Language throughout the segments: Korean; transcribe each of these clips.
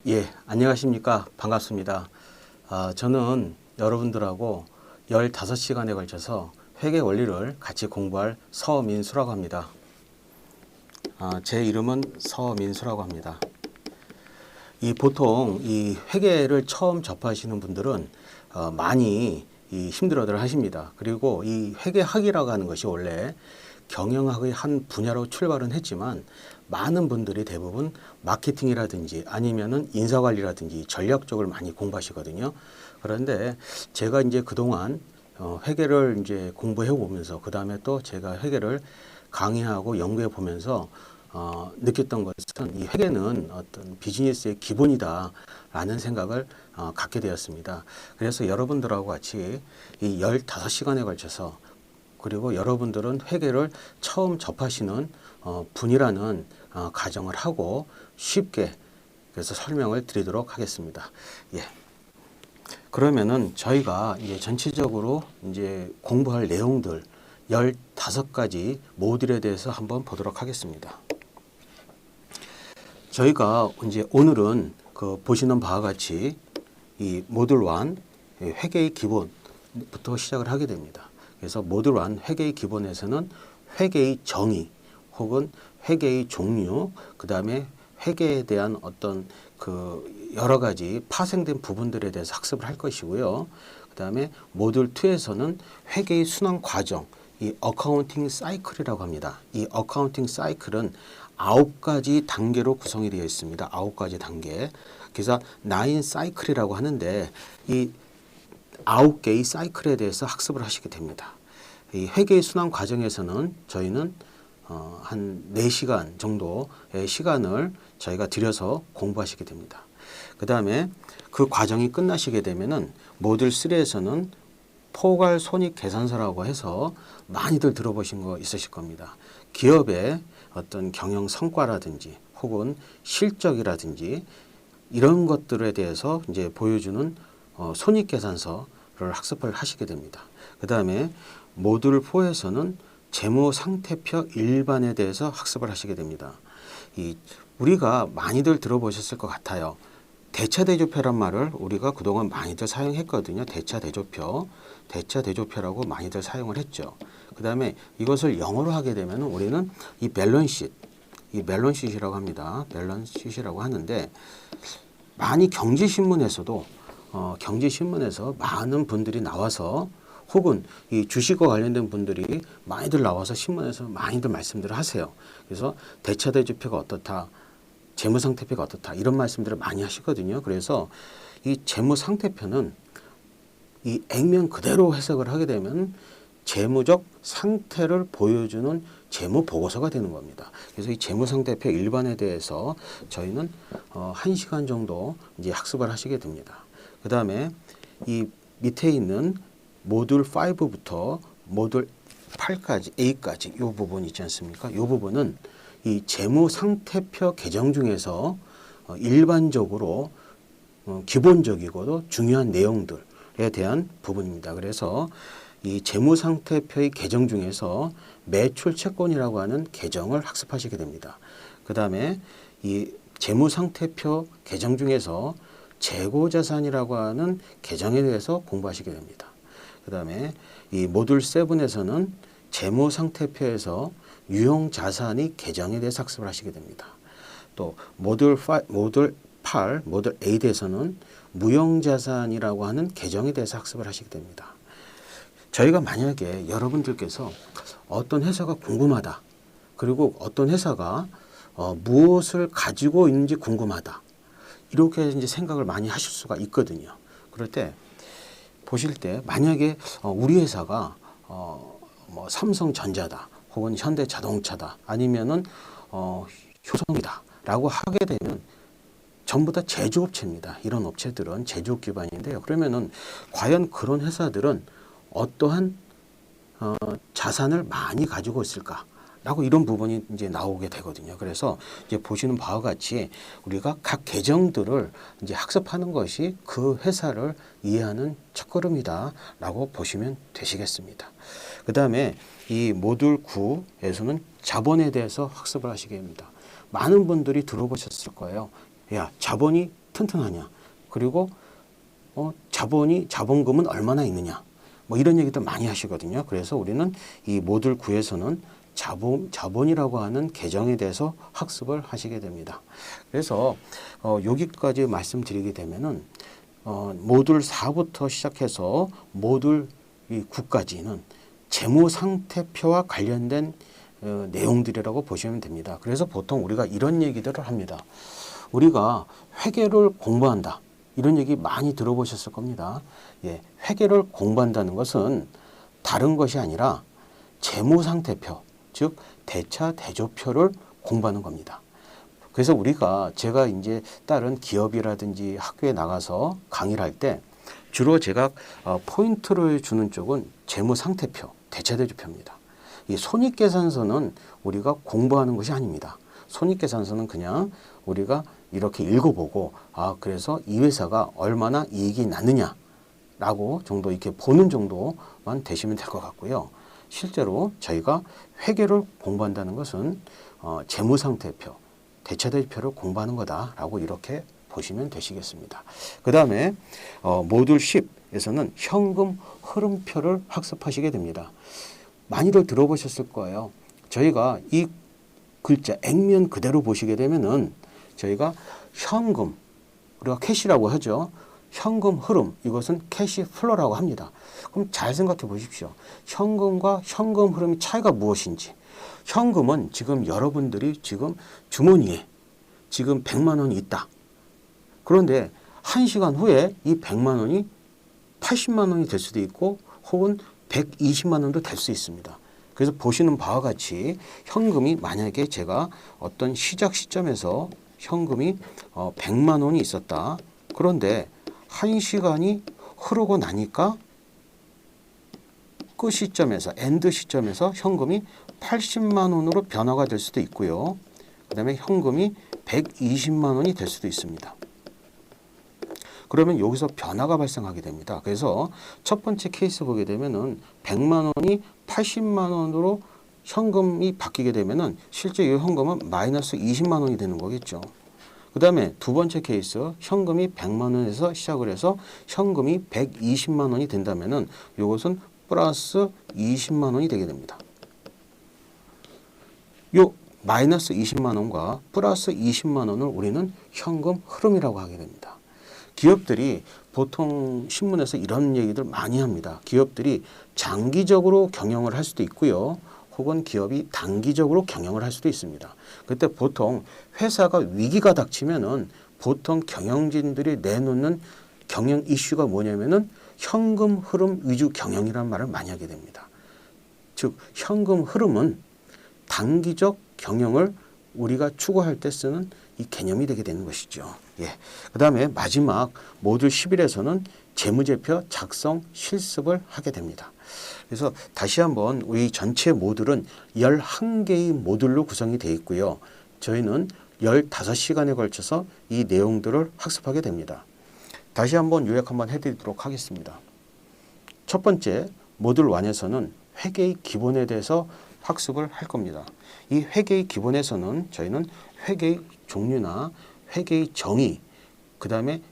예, 안녕하십니까. 반갑습니다. 저는 여러분들하고 15시간에 걸쳐서 회계 원리를 같이 공부할 서민수라고 합니다. 제 이름은 서민수라고 합니다. 보통 이 회계를 처음 접하시는 분들은 많이 힘들어들 하십니다. 그리고 이 회계학이라고 하는 것이 원래 경영학의 한 분야로 출발은 했지만 많은 분들이 대부분 마케팅이라든지 아니면은 인사관리라든지 전략 쪽을 많이 공부하시거든요. 그런데 제가 이제 그동안 회계를 이제 공부해 보면서 그 다음에 또 제가 회계를 강의하고 연구해 보면서 느꼈던 것은 이 회계는 어떤 비즈니스의 기본이다라는 생각을 갖게 되었습니다. 그래서 여러분들하고 같이 이 15시간에 걸쳐서 그리고 여러분들은 회계를 처음 접하시는 분이라는 가정을 하고 쉽게 그래서 설명을 드리도록 하겠습니다. 예. 그러면은 저희가 이제 전체적으로 이제 공부할 내용들 15가지 모듈에 대해서 한번 보도록 하겠습니다. 저희가 이제 오늘은 그 보시는 바와 같이 이 모듈 1 회계의 기본부터 시작을 하게 됩니다. 그래서 모듈 1 회계의 기본에서는 회계의 정의 혹은 회계의 종류, 그 다음에 회계에 대한 어떤 그 여러 가지 파생된 부분들에 대해서 학습을 할 것이고요. 그 다음에 모듈 2에서는 회계의 순환 과정, 이 어카운팅 사이클이라고 합니다. 이 어카운팅 사이클은 9가지 단계로 구성이 되어 있습니다. 9가지 단계. 그래서 9 사이클이라고 하는데 이 9개의 사이클에 대해서 학습을 하시게 됩니다. 이 회계의 순환 과정에서는 저희는 한 4시간 정도의 시간을 저희가 들여서 공부하시게 됩니다. 그 다음에 그 과정이 끝나시게 되면은 모듈 3에서는 포괄 손익 계산서라고 해서 많이들 들어보신 거 있으실 겁니다. 기업의 어떤 경영 성과라든지 혹은 실적이라든지 이런 것들에 대해서 이제 보여주는 손익 계산서를 학습을 하시게 됩니다. 그 다음에 모듈 4에서는 재무 상태표 일반에 대해서 학습을 하시게 됩니다. 우리가 많이들 들어보셨을 것 같아요. 대차대조표란 말을 우리가 그동안 많이들 사용했거든요. 대차대조표라고 많이들 사용을 했죠. 그 다음에 이것을 영어로 하게 되면 우리는 이 밸런시트이라고 합니다. 밸런시트라고 하는데 많이 경제신문에서 많은 분들이 나와서 혹은 이 주식과 관련된 분들이 많이들 나와서 신문에서 많이들 말씀들을 하세요. 그래서 대차대조표가 어떻다, 재무상태표가 어떻다 이런 말씀들을 많이 하시거든요. 그래서 이 재무상태표는 이 액면 그대로 해석을 하게 되면 재무적 상태를 보여주는 재무보고서가 되는 겁니다. 그래서 이 재무상태표 일반에 대해서 저희는 1시간 정도 이제 학습을 하시게 됩니다. 그 다음에 이 밑에 있는 모듈 5부터 모듈 8까지, A까지 이 부분 있지 않습니까? 이 부분은 이 재무상태표 개정 중에서 일반적으로 기본적이고도 중요한 내용들에 대한 부분입니다. 그래서 이 재무상태표의 개정 중에서 매출채권이라고 하는 개정을 학습하시게 됩니다. 그 다음에 이 재무상태표 개정 중에서 재고자산이라고 하는 개정에 대해서 공부하시게 됩니다. 그 다음에 이 모듈 7에서는 재무상태표에서 유형자산이 개정에 대해서 학습을 하시게 됩니다. 또 모듈 8, 모듈 8에서는 무형자산이라고 하는 개정에 대해서 학습을 하시게 됩니다. 저희가 만약에 여러분들께서 어떤 회사가 궁금하다. 그리고 어떤 회사가 무엇을 가지고 있는지 궁금하다. 이렇게 이제 생각을 많이 하실 수가 있거든요. 그럴 때 보실 때 만약에 우리 회사가 뭐 삼성전자다 혹은 현대자동차다 아니면은 효성이다라고 하게 되면 전부 다 제조업체입니다. 이런 업체들은 제조업 기반인데요. 그러면은 과연 그런 회사들은 어떠한 자산을 많이 가지고 있을까? 라고 이런 부분이 이제 나오게 되거든요. 그래서 이제 보시는 바와 같이 우리가 각 계정들을 이제 학습하는 것이 그 회사를 이해하는 첫걸음이다라고 보시면 되시겠습니다. 그 다음에 이 모듈 9에서는 자본에 대해서 학습을 하시게 됩니다. 많은 분들이 들어보셨을 거예요. 야, 자본이 튼튼하냐, 그리고 자본금은 얼마나 있느냐, 뭐 이런 얘기도 많이 하시거든요. 그래서 우리는 이 모듈 9에서는 자본이라고 하는 계정에 대해서 학습을 하시게 됩니다. 그래서 여기까지 말씀드리게 되면은 모듈 4부터 시작해서 모듈 9까지는 재무상태표와 관련된 내용들이라고 보시면 됩니다. 그래서 보통 우리가 이런 얘기들을 합니다. 우리가 회계를 공부한다. 이런 얘기 많이 들어보셨을 겁니다. 예, 회계를 공부한다는 것은 다른 것이 아니라 재무상태표, 즉 대차 대조표를 공부하는 겁니다. 그래서 제가 이제 다른 기업이라든지 학교에 나가서 강의를 할 때 주로 제가 포인트를 주는 쪽은 재무상태표, 대차대조표입니다. 이 손익계산서는 우리가 공부하는 것이 아닙니다. 손익계산서는 그냥 우리가 이렇게 읽어보고 그래서 이 회사가 얼마나 이익이 났느냐라고 정도 이렇게 보는 정도만 되시면 될 것 같고요. 실제로 저희가 회계를 공부한다는 것은 재무상태표, 대차대조표를 공부하는 거다라고 이렇게 보시면 되시겠습니다. 그 다음에 모듈 10에서는 현금 흐름표를 학습하시게 됩니다. 많이들 들어보셨을 거예요. 저희가 이 글자 액면 그대로 보시게 되면은 저희가 현금, 우리가 캐시라고 하죠. 현금 흐름, 이것은 캐시 플로라고 합니다. 그럼 잘 생각해 보십시오. 현금과 현금 흐름의 차이가 무엇인지. 현금은 지금 여러분들이 지금 주머니에 지금 100만 원이 있다. 그런데 1시간 후에 이 100만 원이 80만 원이 될 수도 있고 혹은 120만 원도 될 수 있습니다. 그래서 보시는 바와 같이 현금이 만약에 제가 어떤 시작 시점에서 현금이 100만 원이 있었다. 그런데 1시간이 흐르고 나니까 끝 시점에서 엔드 시점에서 현금이 80만 원으로 변화가 될 수도 있고요. 그 다음에 현금이 120만 원이 될 수도 있습니다. 그러면 여기서 변화가 발생하게 됩니다. 그래서 첫 번째 케이스 보게 되면은 100만 원이 80만 원으로 현금이 바뀌게 되면은 실제 이 현금은 마이너스 20만 원이 되는 거겠죠. 그 다음에 두 번째 케이스 현금이 100만 원에서 시작을 해서 현금이 120만 원이 된다면은 이것은 플러스 20만 원이 되게 됩니다. 요 마이너스 20만 원과 플러스 20만 원을 우리는 현금 흐름이라고 하게 됩니다. 기업들이 보통 신문에서 이런 얘기들 많이 합니다. 기업들이 장기적으로 경영을 할 수도 있고요. 혹은 기업이 단기적으로 경영을 할 수도 있습니다. 그때 보통 회사가 위기가 닥치면은 보통 경영진들이 내놓는 경영 이슈가 뭐냐면은 현금 흐름 위주 경영이라는 말을 많이 하게 됩니다. 즉 현금 흐름은 단기적 경영을 우리가 추구할 때 쓰는 이 개념이 되게 되는 것이죠. 예. 그 다음에 마지막 모듈 11에서는 재무제표 작성 실습을 하게 됩니다. 그래서 다시 한번 우리 전체 모듈은 11개의 모듈로 구성이 되어 있고요. 저희는 15시간에 걸쳐서 이 내용들을 학습하게 됩니다. 다시 한번 요약 한번 해드리도록 하겠습니다. 첫 번째 모듈 1에서는 회계의 기본에 대해서 학습을 할 겁니다. 이 회계의 기본에서는 저희는 회계의 종류나 회계의 정의, 그 다음에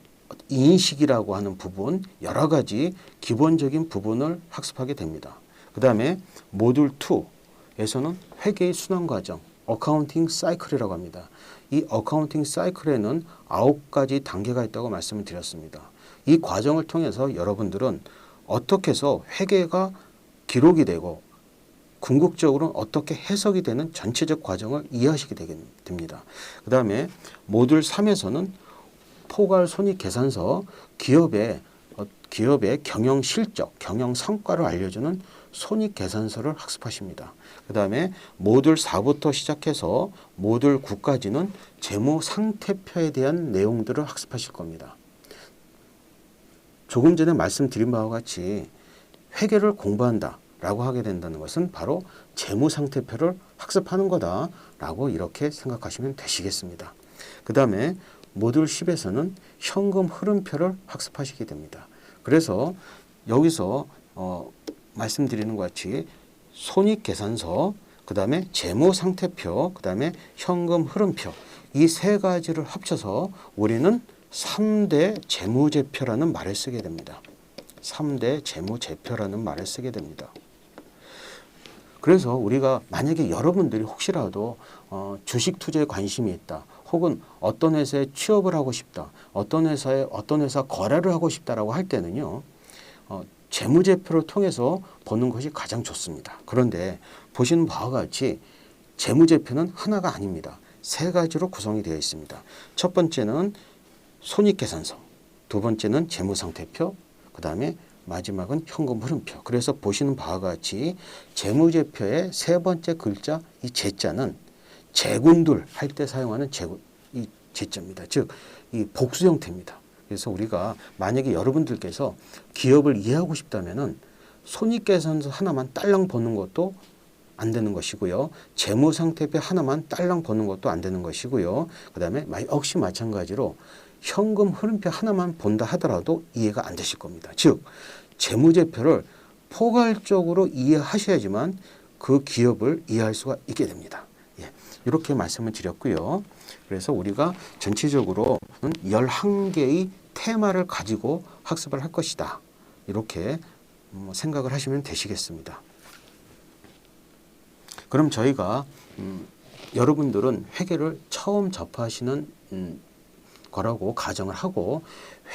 인식이라고 하는 부분, 여러 가지 기본적인 부분을 학습하게 됩니다. 그 다음에 모듈 2에서는 회계의 순환 과정, 어카운팅 사이클이라고 합니다. 이 어카운팅 사이클에는 9가지 단계가 있다고 말씀을 드렸습니다. 이 과정을 통해서 여러분들은 어떻게 해서 회계가 기록이 되고 궁극적으로는 어떻게 해석이 되는 전체적 과정을 이해하시게 됩니다. 그 다음에 모듈 3에서는 포괄손익계산서, 기업의 경영 실적, 경영 성과를 알려주는 손익계산서를 학습하십니다. 그 다음에 모듈 4부터 시작해서 모듈 9까지는 재무상태표에 대한 내용들을 학습하실 겁니다. 조금 전에 말씀드린 바와 같이 회계를 공부한다 라고 하게 된다는 것은 바로 재무상태표를 학습하는 거다라고 이렇게 생각하시면 되시겠습니다. 그 다음에 모듈 10에서는 현금 흐름표를 학습하시게 됩니다. 그래서 여기서 말씀드리는 것 같이 손익계산서, 그 다음에 재무상태표, 그 다음에 현금 흐름표, 이 세 가지를 합쳐서 우리는 3대 재무제표라는 말을 쓰게 됩니다. 3대 재무제표라는 말을 쓰게 됩니다. 그래서 우리가 만약에 여러분들이 혹시라도 주식 투자에 관심이 있다. 혹은 어떤 회사에 취업을 하고 싶다. 어떤 회사 거래를 하고 싶다라고 할 때는요. 재무제표를 통해서 보는 것이 가장 좋습니다. 그런데 보시는 바와 같이 재무제표는 하나가 아닙니다. 세 가지로 구성이 되어 있습니다. 첫 번째는 손익계산서, 두 번째는 재무상태표, 그 다음에 마지막은 현금 흐름표. 그래서 보시는 바와 같이 재무제표의 세 번째 글자 이 제자는 재군들 할 때 사용하는 이 제자입니다. 즉, 이 복수 형태입니다. 그래서 우리가 만약에 여러분들께서 기업을 이해하고 싶다면은 손익계산서 하나만 딸랑 보는 것도 안 되는 것이고요. 재무상태표 하나만 딸랑 보는 것도 안 되는 것이고요. 그 다음에 역시 마찬가지로 현금 흐름표 하나만 본다 하더라도 이해가 안 되실 겁니다. 즉, 재무제표를 포괄적으로 이해하셔야지만 그 기업을 이해할 수가 있게 됩니다. 예, 이렇게 말씀을 드렸고요. 그래서 우리가 전체적으로는 11개의 테마를 가지고 학습을 할 것이다. 이렇게 생각을 하시면 되시겠습니다. 그럼 저희가 여러분들은 회계를 처음 접하시는 거라고 가정을 하고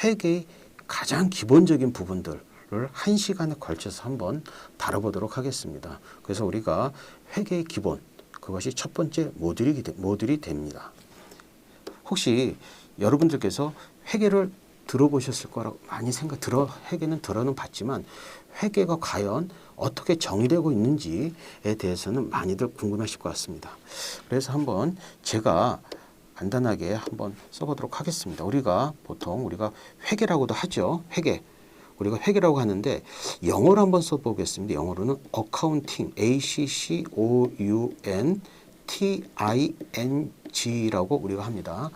회계의 가장 기본적인 부분들을 1시간에 걸쳐서 한번 다뤄보도록 하겠습니다. 그래서 우리가 회계의 기본, 그것이 첫 번째 모듈이 됩니다. 혹시 여러분들께서 회계를 들어보셨을 거라고 많이 회계는 들어는 봤지만 회계가 과연 어떻게 정의되고 있는지에 대해서는 많이들 궁금하실 것 같습니다. 그래서 한번 제가 간단하게 한번 써보도록 하겠습니다. 보통 우리가 회계라고도 하죠. 우리가 회계라고 하는데 영어로 한번 써보겠습니다. 영어로는 accounting, accounting라고 우리가 합니다.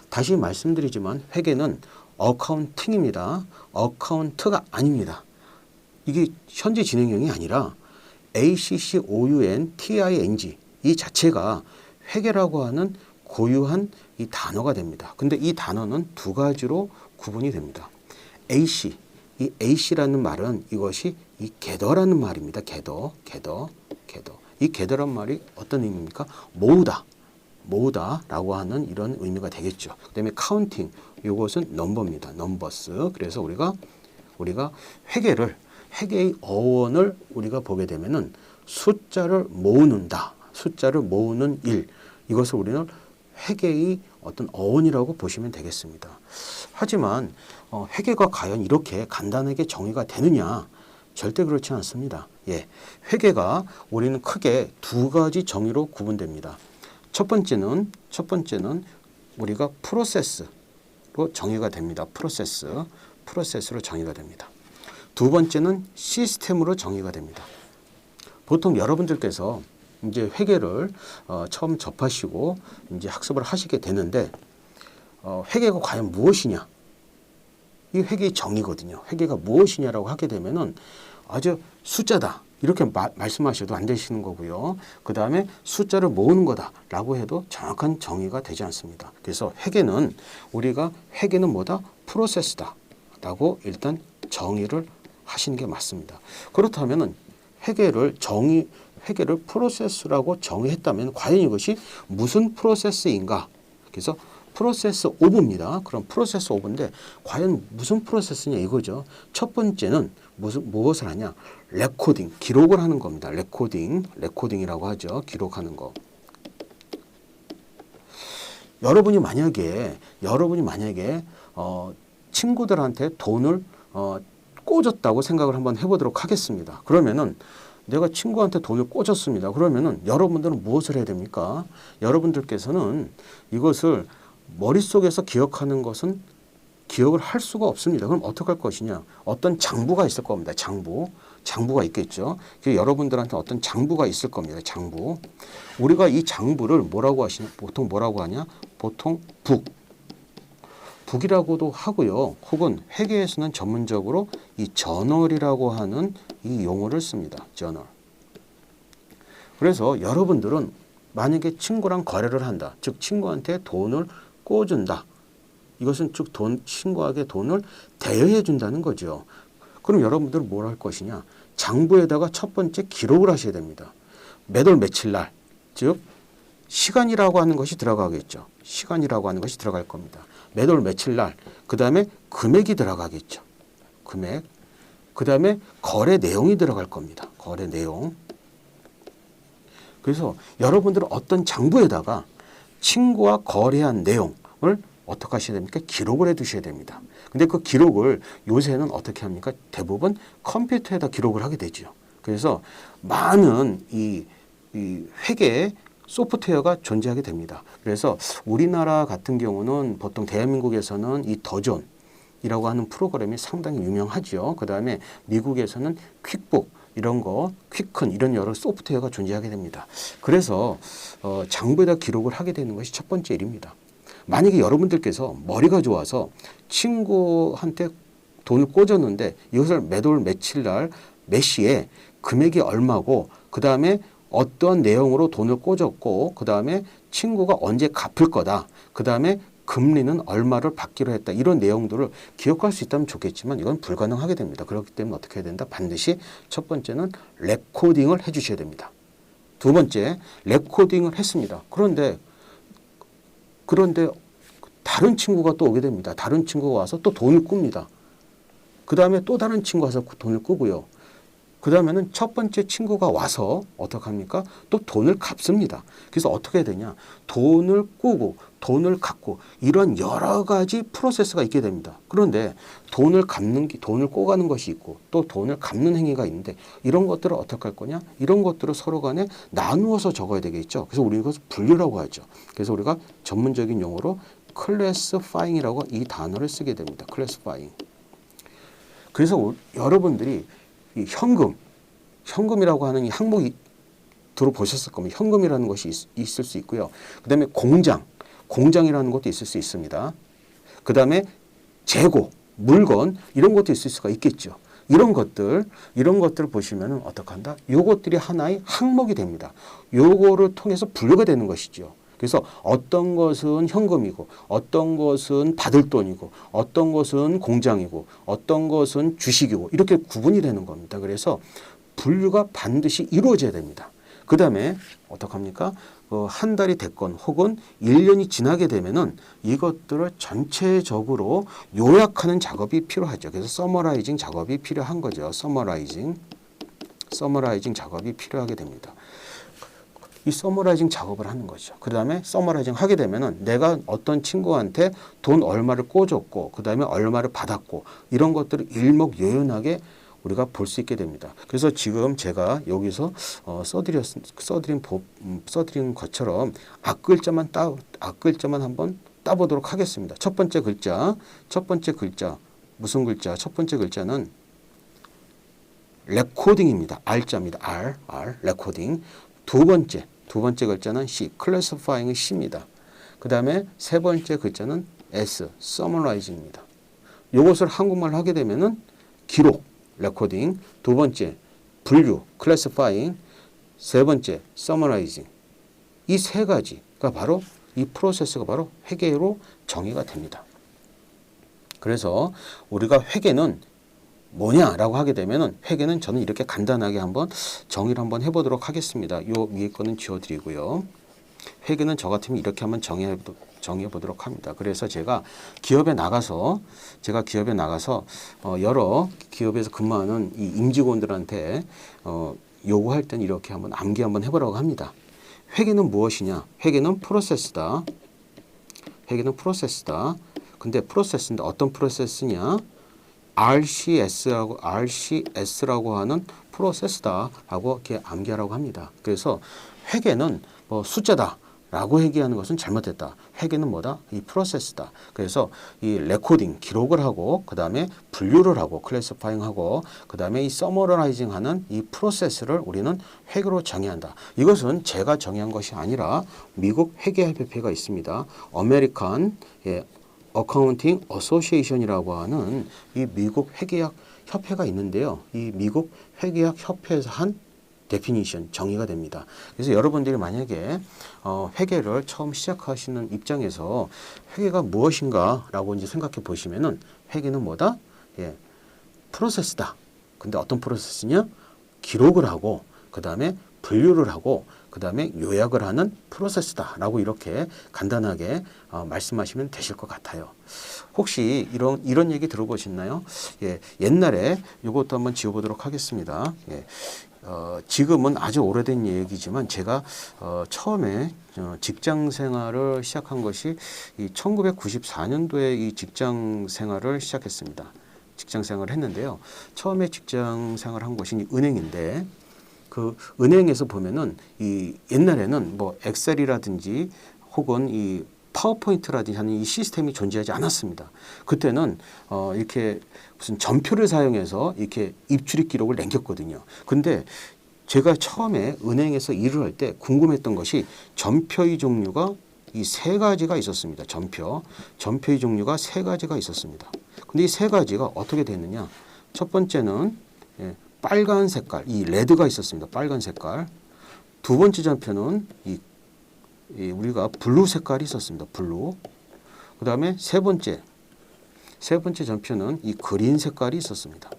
다시 말씀드리지만 회계는 accounting입니다. account가 아닙니다. 이게 현재 진행형이 아니라 accounting 이 자체가 회계라고 하는 고유한 이 단어가 됩니다. 근데 이 단어는 두 가지로 구분이 됩니다. 이 AC라는 말은 이것이 이 gather라는 말입니다. gather. 이 gather란 말이 어떤 의미입니까? 모으다라고 하는 이런 의미가 되겠죠. 그다음에 counting, 이것은 넘버입니다. numbers. 그래서 우리가 회계의 어원을 우리가 보게 되면은 숫자를 모으는 일. 이것을 우리는 회계의 어떤 어원이라고 보시면 되겠습니다. 하지만 회계가 과연 이렇게 간단하게 정의가 되느냐? 절대 그렇지 않습니다. 예, 회계가 우리는 크게 두 가지 정의로 구분됩니다. 첫 번째는 우리가 프로세스로 정의가 됩니다. 프로세스로 정의가 됩니다. 두 번째는 시스템으로 정의가 됩니다. 보통 여러분들께서 이제 회계를 처음 접하시고 이제 학습을 하시게 되는데 회계가 과연 무엇이냐? 이 회계의 정의거든요. 회계가 무엇이냐라고 하게 되면은 아주 숫자다. 이렇게 말씀하셔도 안 되시는 거고요. 그 다음에 숫자를 모으는 거다라고 해도 정확한 정의가 되지 않습니다. 그래서 회계는 뭐다? 프로세스다라고 일단 정의를 하시는 게 맞습니다. 그렇다면은 회계를 프로세스라고 정의했다면 과연 이것이 무슨 프로세스인가? 그래서 프로세스 오브입니다. 그럼 프로세스 오브인데 과연 무슨 프로세스냐 이거죠. 첫 번째는 무엇을 하냐? 레코딩, 기록을 하는 겁니다. 레코딩이라고 하죠. 기록하는 거. 여러분이 만약에 친구들한테 돈을 꽂았다고 생각을 한번 해보도록 하겠습니다. 그러면은 내가 친구한테 돈을 꽂았습니다. 그러면은 여러분들은 무엇을 해야 됩니까? 여러분들께서는 이것을 머릿속에서 기억하는 것은 기억을 할 수가 없습니다. 그럼 어떻게 할 것이냐? 어떤 장부가 있을 겁니다. 장부가 있겠죠. 여러분들한테 어떤 장부가 있을 겁니다. 장부. 우리가 이 장부를 보통 뭐라고 하냐? 보통 북이라고도 하고요. 혹은 회계에서는 전문적으로 이 저널이라고 하는 이 용어를 씁니다. 저널. 그래서 여러분들은 만약에 친구랑 거래를 한다. 즉 친구한테 돈을 꽂은다. 이것은 즉 친구에게 돈을 대여해 준다는 거죠. 그럼 여러분들은 뭘 할 것이냐? 장부에다가 첫 번째 기록을 하셔야 됩니다. 몇 월 며칠 날, 즉 시간이라고 하는 것이 들어가겠죠. 시간이라고 하는 것이 들어갈 겁니다. 몇 월 며칠 날, 그 다음에 금액이 들어가겠죠. 금액, 그 다음에 거래 내용이 들어갈 겁니다. 거래 내용. 그래서 여러분들은 어떤 장부에다가 친구와 거래한 내용을 어떻게 하셔야 됩니까? 기록을 해 두셔야 됩니다. 근데 그 기록을 요새는 어떻게 합니까? 대부분 컴퓨터에다 기록을 하게 되죠. 그래서 많은 이 회계 소프트웨어가 존재하게 됩니다. 그래서 우리나라 같은 경우는 보통 대한민국에서는 이 더존이라고 하는 프로그램이 상당히 유명하죠. 그 다음에 미국에서는 퀵북 이런 거, 퀵큰 이런 여러 소프트웨어가 존재하게 됩니다. 그래서 장부에다 기록을 하게 되는 것이 첫 번째 일입니다. 만약에 여러분들께서 머리가 좋아서 친구한테 돈을 꽂았는데 이것을 몇 월 며칠 날 몇 시에 금액이 얼마고 그 다음에 어떤 내용으로 돈을 꽂았고 그 다음에 친구가 언제 갚을 거다. 그 다음에 금리는 얼마를 받기로 했다. 이런 내용들을 기억할 수 있다면 좋겠지만 이건 불가능하게 됩니다. 그렇기 때문에 어떻게 해야 된다? 반드시 첫 번째는 레코딩을 해 주셔야 됩니다. 두 번째, 레코딩을 했습니다. 그런데 다른 친구가 또 오게 됩니다. 다른 친구가 와서 또 돈을 꿉니다. 그 다음에 또 다른 친구가 와서 돈을 꾸고요. 그 다음에는 첫 번째 친구가 와서 어떻게 합니까? 또 돈을 갚습니다. 그래서 어떻게 해야 되냐? 돈을 꾸고 돈을 갚고 이런 여러 가지 프로세스가 있게 됩니다. 그런데 돈을 꼬가는 것이 있고 또 돈을 갚는 행위가 있는데 이런 것들을 어떻게 할 거냐? 이런 것들을 서로 간에 나누어서 적어야 되겠죠. 그래서 우리 이것을 분류라고 하죠. 그래서 우리가 전문적인 용어로 클래스파잉이라고 이 단어를 쓰게 됩니다. 클래스파잉. 그래서 여러분들이 이 현금이라고 하는 이 항목이 들어보셨을 겁니다. 현금이라는 것이 있을 수 있고요. 그 다음에 공장이라는 것도 있을 수 있습니다. 그 다음에 재고, 물건 이런 것도 있을 수가 있겠죠. 이런 것들을 보시면은 어떻게 한다? 요것들이 하나의 항목이 됩니다. 요거를 통해서 분류가 되는 것이죠. 그래서 어떤 것은 현금이고 어떤 것은 받을 돈이고 어떤 것은 공장이고 어떤 것은 주식이고 이렇게 구분이 되는 겁니다. 그래서 분류가 반드시 이루어져야 됩니다. 그 다음에 어떡합니까? 한 달이 됐건 혹은 1년이 지나게 되면은 이것들을 전체적으로 요약하는 작업이 필요하죠. 그래서 서머라이징 작업이 필요한 거죠. 서머라이징 작업이 필요하게 됩니다. 이 서머라이징 작업을 하는 거죠. 그 다음에 서머라이징 하게 되면은 내가 어떤 친구한테 돈 얼마를 꽂았고 그 다음에 얼마를 받았고 이런 것들을 일목요연하게 우리가 볼 수 있게 됩니다. 그래서 지금 제가 여기서 써드린 것처럼 앞글자만 한번 따보도록 하겠습니다. 첫 번째 글자 무슨 글자? 첫 번째 글자는 레코딩입니다. R자입니다. R 레코딩. 두 번째 글자는 C, 클래시파잉의 C입니다. 그 다음에 세 번째 글자는 S, summarizing입니다. 이것을 한국말로 하게 되면은 기록, 레코딩, 두 번째 분류, 클래시파잉, 세 번째 summarizing. 이 세 가지가 바로 이 프로세스가 바로 회계로 정의가 됩니다. 그래서 우리가 회계는 뭐냐라고 하게 되면은 회계는 저는 이렇게 간단하게 한번 정의를 한번 해보도록 하겠습니다. 요 위에 거는 지워드리고요. 회계는 저 같으면 이렇게 한번 정의해 보도록 합니다. 그래서 제가 기업에 나가서 여러 기업에서 근무하는 이 임직원들한테 요구할 때는 이렇게 한번 암기 한번 해보라고 합니다. 회계는 무엇이냐? 회계는 프로세스다. 근데 프로세스인데 어떤 프로세스냐? RCS라고 하는 프로세스다라고 이렇게 암기하라고 합니다. 그래서 회계는 뭐 숫자다라고 얘기하는 것은 잘못됐다. 회계는 뭐다? 이 프로세스다. 그래서 이 레코딩 기록을 하고 그 다음에 분류를 하고 클래시파잉하고 그 다음에 이 서머라이징하는 이 프로세스를 우리는 회계로 정의한다. 이것은 제가 정의한 것이 아니라 미국 회계협회가 있습니다. 아메리칸 어카운팅 어소시에이션이라고 하는 이 미국 회계학 협회가 있는데요. 이 미국 회계학 협회에서 한 데피니션, 정의가 됩니다. 그래서 여러분들이 만약에 회계를 처음 시작하시는 입장에서 회계가 무엇인가라고 이제 생각해 보시면은 회계는 뭐다? 예, 프로세스다. 근데 어떤 프로세스냐? 기록을 하고 그 다음에 분류를 하고 그 다음에 요약을 하는 프로세스다라고 이렇게 간단하게 말씀하시면 되실 것 같아요. 혹시 이런 얘기 들어보셨나요? 예, 옛날에 이것도 한번 지어보도록 하겠습니다. 예, 지금은 아주 오래된 얘기지만 제가 처음에 직장 생활을 시작한 것이 이 1994년도에 이 직장 생활을 시작했습니다. 직장 생활을 했는데요. 처음에 직장 생활을 한 곳이 은행인데 그 은행에서 보면은 이 옛날에는 뭐 엑셀이라든지 혹은 이 파워포인트라든지 하는 이 시스템이 존재하지 않았습니다. 그때는 이렇게 무슨 전표를 사용해서 이렇게 입출입 기록을 남겼거든요. 근데 제가 처음에 은행에서 일을 할 때 궁금했던 것이 전표의 종류가 이 세 가지가 있었습니다. 전표의 종류가 세 가지가 있었습니다. 근데 이 세 가지가 어떻게 됐느냐? 첫 번째는 빨간 색깔, 이 레드가 있었습니다. 빨간 색깔. 두 번째 전표는 우리가 블루 색깔이 있었습니다. 블루. 그 다음에 세 번째 전표는 이 그린 색깔이 있었습니다.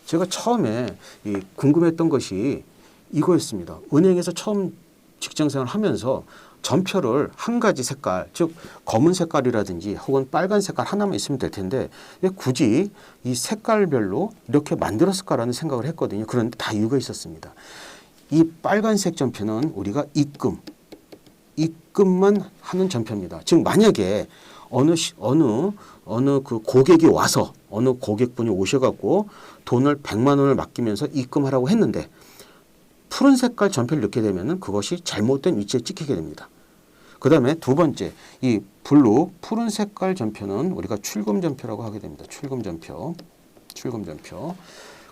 제가 처음에 궁금했던 것이 이거였습니다. 은행에서 처음 직장생활 하면서 전표를 한 가지 색깔, 즉 검은 색깔이라든지 혹은 빨간 색깔 하나만 있으면 될 텐데 왜 굳이 이 색깔별로 이렇게 만들었을까라는 생각을 했거든요. 그런데 다 이유가 있었습니다. 이 빨간색 전표는 우리가 입금만 하는 전표입니다. 즉 만약에 어느 그 고객이 와서 어느 고객분이 오셔갖고 돈을 100만 원을 맡기면서 입금하라고 했는데 푸른 색깔 전표를 넣게 되면은 그것이 잘못된 위치에 찍히게 됩니다. 그 다음에 두 번째, 이 블루, 푸른 색깔 전표는 우리가 출금 전표라고 하게 됩니다. 출금 전표.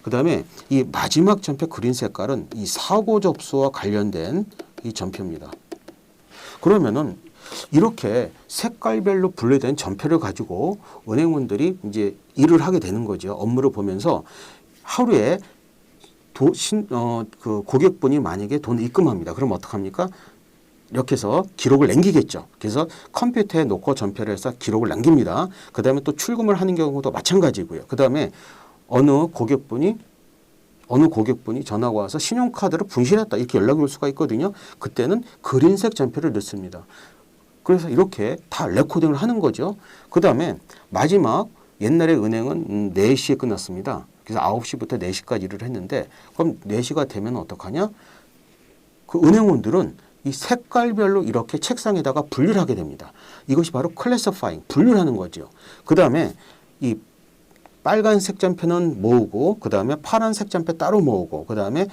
그 다음에 이 마지막 전표 그린 색깔은 이 사고 접수와 관련된 이 전표입니다. 그러면은 이렇게 색깔별로 분류된 전표를 가지고 은행원들이 이제 일을 하게 되는 거죠. 업무를 보면서 하루에 그 고객분이 만약에 돈을 입금합니다. 그럼 어떡합니까? 이렇게 해서 기록을 남기겠죠. 그래서 컴퓨터에 놓고 전표를 해서 기록을 남깁니다. 그 다음에 또 출금을 하는 경우도 마찬가지고요. 그 다음에 어느 고객분이 전화가 와서 신용카드를 분실했다 이렇게 연락이 올 수가 있거든요. 그때는 그린색 전표를 넣습니다. 그래서 이렇게 다 레코딩을 하는 거죠. 그 다음에 마지막 옛날에 은행은 4시에 끝났습니다. 그래서 9시부터 4시까지 일을 했는데 그럼 4시가 되면 어떡하냐? 그 은행원들은 이 색깔별로 이렇게 책상에다가 분류를 하게 됩니다. 이것이 바로 클래시파잉, 분류를 하는 거죠. 그 다음에 이 빨간색 전표는 모으고 그 다음에 파란색 전표 따로 모으고 그 다음에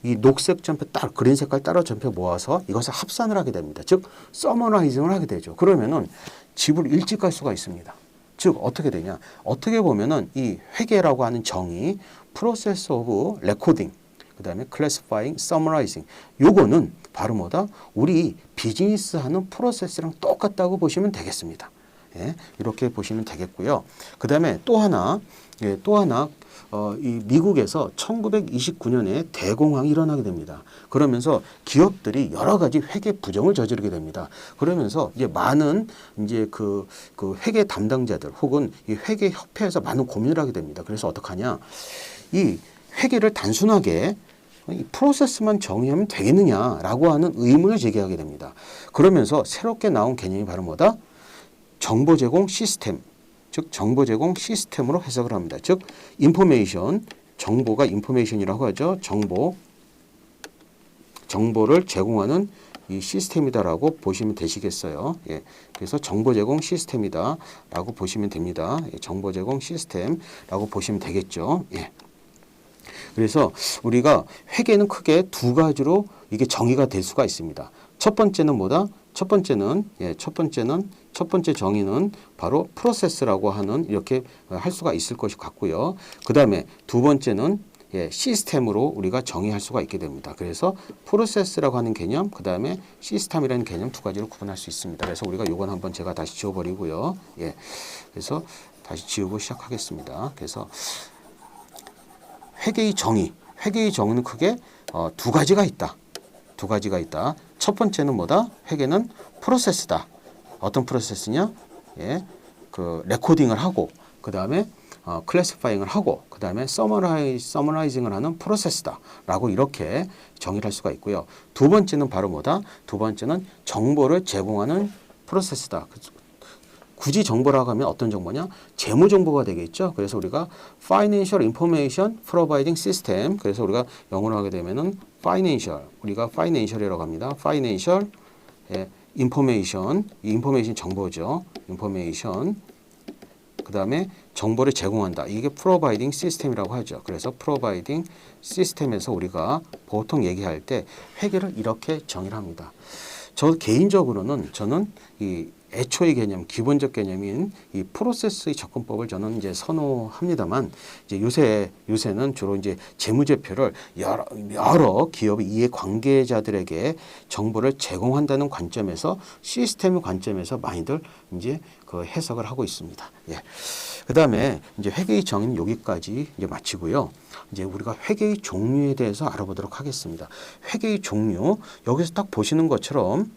이 녹색 전표 따로 그린 색깔 따로 전표 모아서 이것을 합산을 하게 됩니다. 즉 서머라이징을 하게 되죠. 그러면은 집을 일찍 갈 수가 있습니다. 즉 어떻게 되냐? 어떻게 보면은 이 회계라고 하는 정의, 프로세스 오브 레코딩, 그 다음에 클래시파잉, 서머라이징, 요거는 바로 뭐다? 우리 비즈니스 하는 프로세스랑 똑같다고 보시면 되겠습니다. 예, 이렇게 보시면 되겠고요. 그 다음에 또 하나, 이 미국에서 1929년에 대공황이 일어나게 됩니다. 그러면서 기업들이 여러 가지 회계 부정을 저지르게 됩니다. 그러면서 이제 많은 이제 그 회계 담당자들 혹은 이 회계 협회에서 많은 고민을 하게 됩니다. 그래서 어떡하냐? 이 회계를 단순하게 이 프로세스만 정의하면 되겠느냐라고 하는 의문을 제기하게 됩니다. 그러면서 새롭게 나온 개념이 바로 뭐다? 정보 제공 시스템, 즉 정보 제공 시스템으로 해석을 합니다. 즉 인포메이션, 정보가 인포메이션이라고 하죠. 정보를 제공하는 이 시스템이다라고 보시면 되시겠어요. 예, 그래서 정보 제공 시스템이다라고 보시면 됩니다. 예, 정보 제공 시스템라고 보시면 되겠죠. 예. 그래서 우리가 회계는 크게 두 가지로 이게 정의가 될 수가 있습니다. 첫 번째는 뭐다? 첫 번째 정의는 바로 프로세스라고 하는 이렇게 할 수가 있을 것이 같고요. 그 다음에 두 번째는 시스템으로 우리가 정의할 수가 있게 됩니다. 그래서 프로세스라고 하는 개념, 그 다음에 시스템이라는 개념 두 가지로 구분할 수 있습니다. 그래서 우리가 요건 한번 제가 다시 지워버리고요. 예, 그래서 다시 지우고 시작하겠습니다. 그래서 회계의 정의, 회계의 정의는 크게 두 가지가 있다. 두 가지가 있다. 첫 번째는 뭐다? 회계는 프로세스다. 어떤 프로세스냐? 예, 그 레코딩을 하고 그 다음에 클래시파잉을 하고 그 다음에 서머라이징을 하는 프로세스다 라고 이렇게 정의를 할 수가 있고요. 두 번째는 바로 뭐다? 두 번째는 정보를 제공하는 프로세스다. 굳이 정보라고 하면 어떤 정보냐? 재무 정보가 되겠죠. 그래서 우리가 Financial Information Providing System, 그래서 우리가 영어로 하게 되면은 Financial, 우리가 Financial이라고 합니다. Financial Information, 이 Information 정보죠. Information, 그 다음에 정보를 제공한다. 이게 Providing System이라고 하죠. 그래서 Providing System에서 우리가 보통 얘기할 때 회계를 이렇게 정의를 합니다. 저 개인적으로는 저는 이 애초의 개념, 기본적 개념인 이 프로세스의 접근법을 저는 이제 선호합니다만, 이제 요새는 주로 이제 재무제표를 여러 기업의 이해 관계자들에게 정보를 제공한다는 관점에서 시스템의 관점에서 많이들 이제 그 해석을 하고 있습니다. 예. 그 다음에 이제 회계의 정의는 여기까지 이제 마치고요. 이제 우리가 회계의 종류에 대해서 알아보도록 하겠습니다. 회계의 종류, 여기서 딱 보시는 것처럼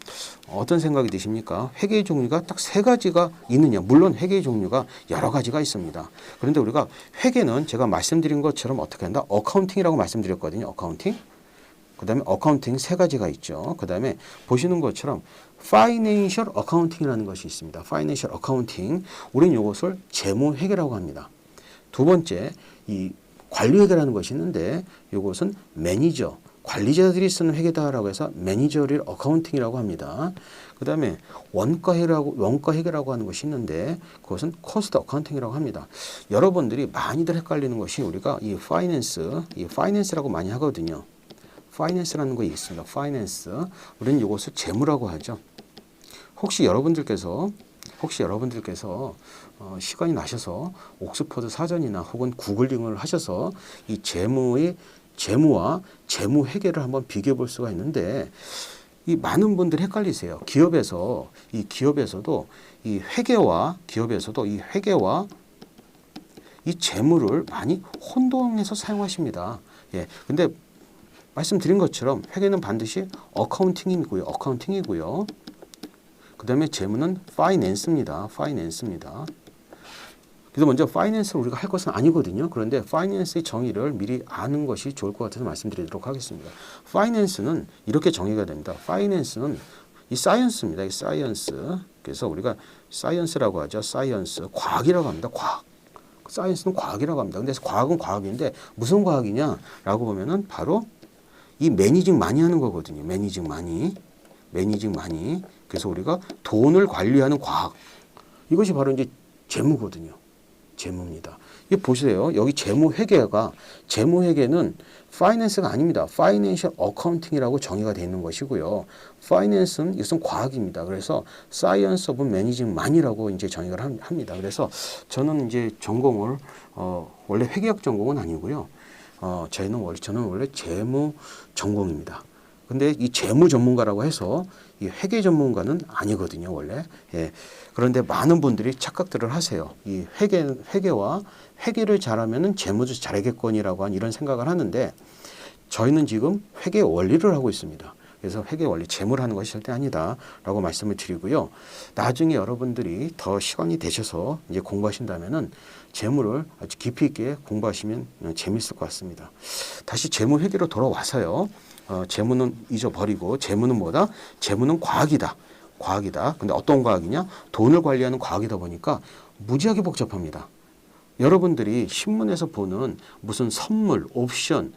어떤 생각이 드십니까? 회계의 종류가 딱 세 가지가 있느냐? 물론 회계의 종류가 여러 가지가 있습니다. 그런데 우리가 회계는 제가 말씀드린 것처럼 어떻게 한다? 어카운팅이라고 말씀드렸거든요. 어카운팅. 그 다음에 어카운팅 세 가지가 있죠. 그 다음에 보시는 것처럼 파이낸셜 어카운팅이라는 것이 있습니다. 파이낸셜 어카운팅. 우리는 이것을 재무회계라고 합니다. 두 번째, 이 관리회계라는 것이 있는데 이것은 매니저, 관리자들이 쓰는 회계다라고 해서 매니저리얼 어카운팅이라고 합니다. 그 다음에 원가회계라고 하는 것이 있는데 그것은 코스트 어카운팅이라고 합니다. 여러분들이 많이들 헷갈리는 것이 우리가 이 파이낸스라고 많이 하거든요. 파이낸스라는 거 있습니다. 파이낸스. 우리는 이것을 재무라고 하죠. 혹시 여러분들께서 시간이 나셔서 옥스퍼드 사전이나 혹은 구글링을 하셔서 이 재무와 재무회계를 한번 비교해 볼 수가 있는데, 이 많은 분들이 헷갈리세요. 기업에서도 이 회계와 이 재무를 많이 혼동해서 사용하십니다. 예. 근데 말씀드린 것처럼 회계는 반드시 어카운팅이고요. 그 다음에 재무는 파이낸스입니다. 그래서 먼저 파이낸스를 우리가 할 것은 아니거든요. 그런데 파이낸스의 정의를 미리 아는 것이 좋을 것 같아서 말씀드리도록 하겠습니다. 파이낸스는 이렇게 정의가 됩니다. 파이낸스는 이 사이언스입니다. 이 사이언스. 그래서 우리가 사이언스라고 하죠. 사이언스. 과학이라고 합니다. 과학. 사이언스는 과학이라고 합니다. 근데 과학은 과학인데 무슨 과학이냐라고 보면은 바로 이 매니징 많이 하는 거거든요. 매니징 많이. 그래서 우리가 돈을 관리하는 과학. 이것이 바로 이제 재무거든요. 재무입니다. 이 보세요. 여기 재무회계는 파이낸스가 아닙니다. 파이낸셜 어카운팅이라고 정의가 되어 있는 것이고요. 파이낸스는 이것은 과학입니다. 그래서 사이언스 오브 매니징만이라고 이제 정의를 합니다. 그래서 저는 이제 전공을 원래 회계학 전공은 아니고요. 저는 원래 재무 전공입니다. 근데 이 재무 전문가라고 해서 이 회계 전문가는 아니거든요, 원래. 예. 그런데 많은 분들이 착각들을 하세요. 이 회계와 회계를 잘하면은 재무도 잘하겠거니라고 한 이런 생각을 하는데, 저희는 지금 회계 원리를 하고 있습니다. 그래서 회계 원리, 재무를 하는 것이 절대 아니다라고 말씀을 드리고요. 나중에 여러분들이 더 시간이 되셔서 이제 공부하신다면은 재무를 아주 깊이 있게 공부하시면 재밌을 것 같습니다. 다시 재무 회계로 돌아와서요. 재무는 잊어버리고 재무는 뭐다? 재무는 과학이다. 근데 어떤 과학이냐? 돈을 관리하는 과학이다 보니까 무지하게 복잡합니다. 여러분들이 신문에서 보는 무슨 선물, 옵션,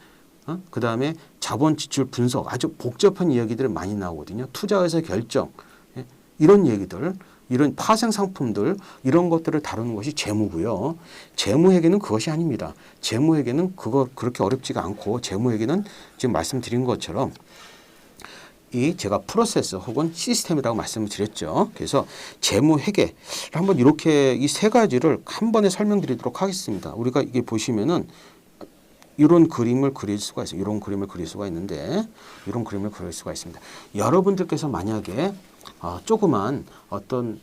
그 다음에 자본 지출 분석, 아주 복잡한 이야기들이 많이 나오거든요. 투자에서 결정, 이런 얘기들, 이런 파생 상품들, 이런 것들을 다루는 것이 재무고요. 재무회계는 그것이 아닙니다. 재무회계는 그렇게 어렵지가 않고, 재무회계는 지금 말씀드린 것처럼 제가 프로세스 혹은 시스템이라고 말씀을 드렸죠. 그래서 재무회계를 한번 이렇게 이 세 가지를 한 번에 설명드리도록 하겠습니다. 우리가 이게 보시면은 이런 그림을 그릴 수가 있어요. 이런 그림을 그릴 수가 있는데, 이런 그림을 그릴 수가 있습니다. 여러분들께서 만약에 조그만 어떤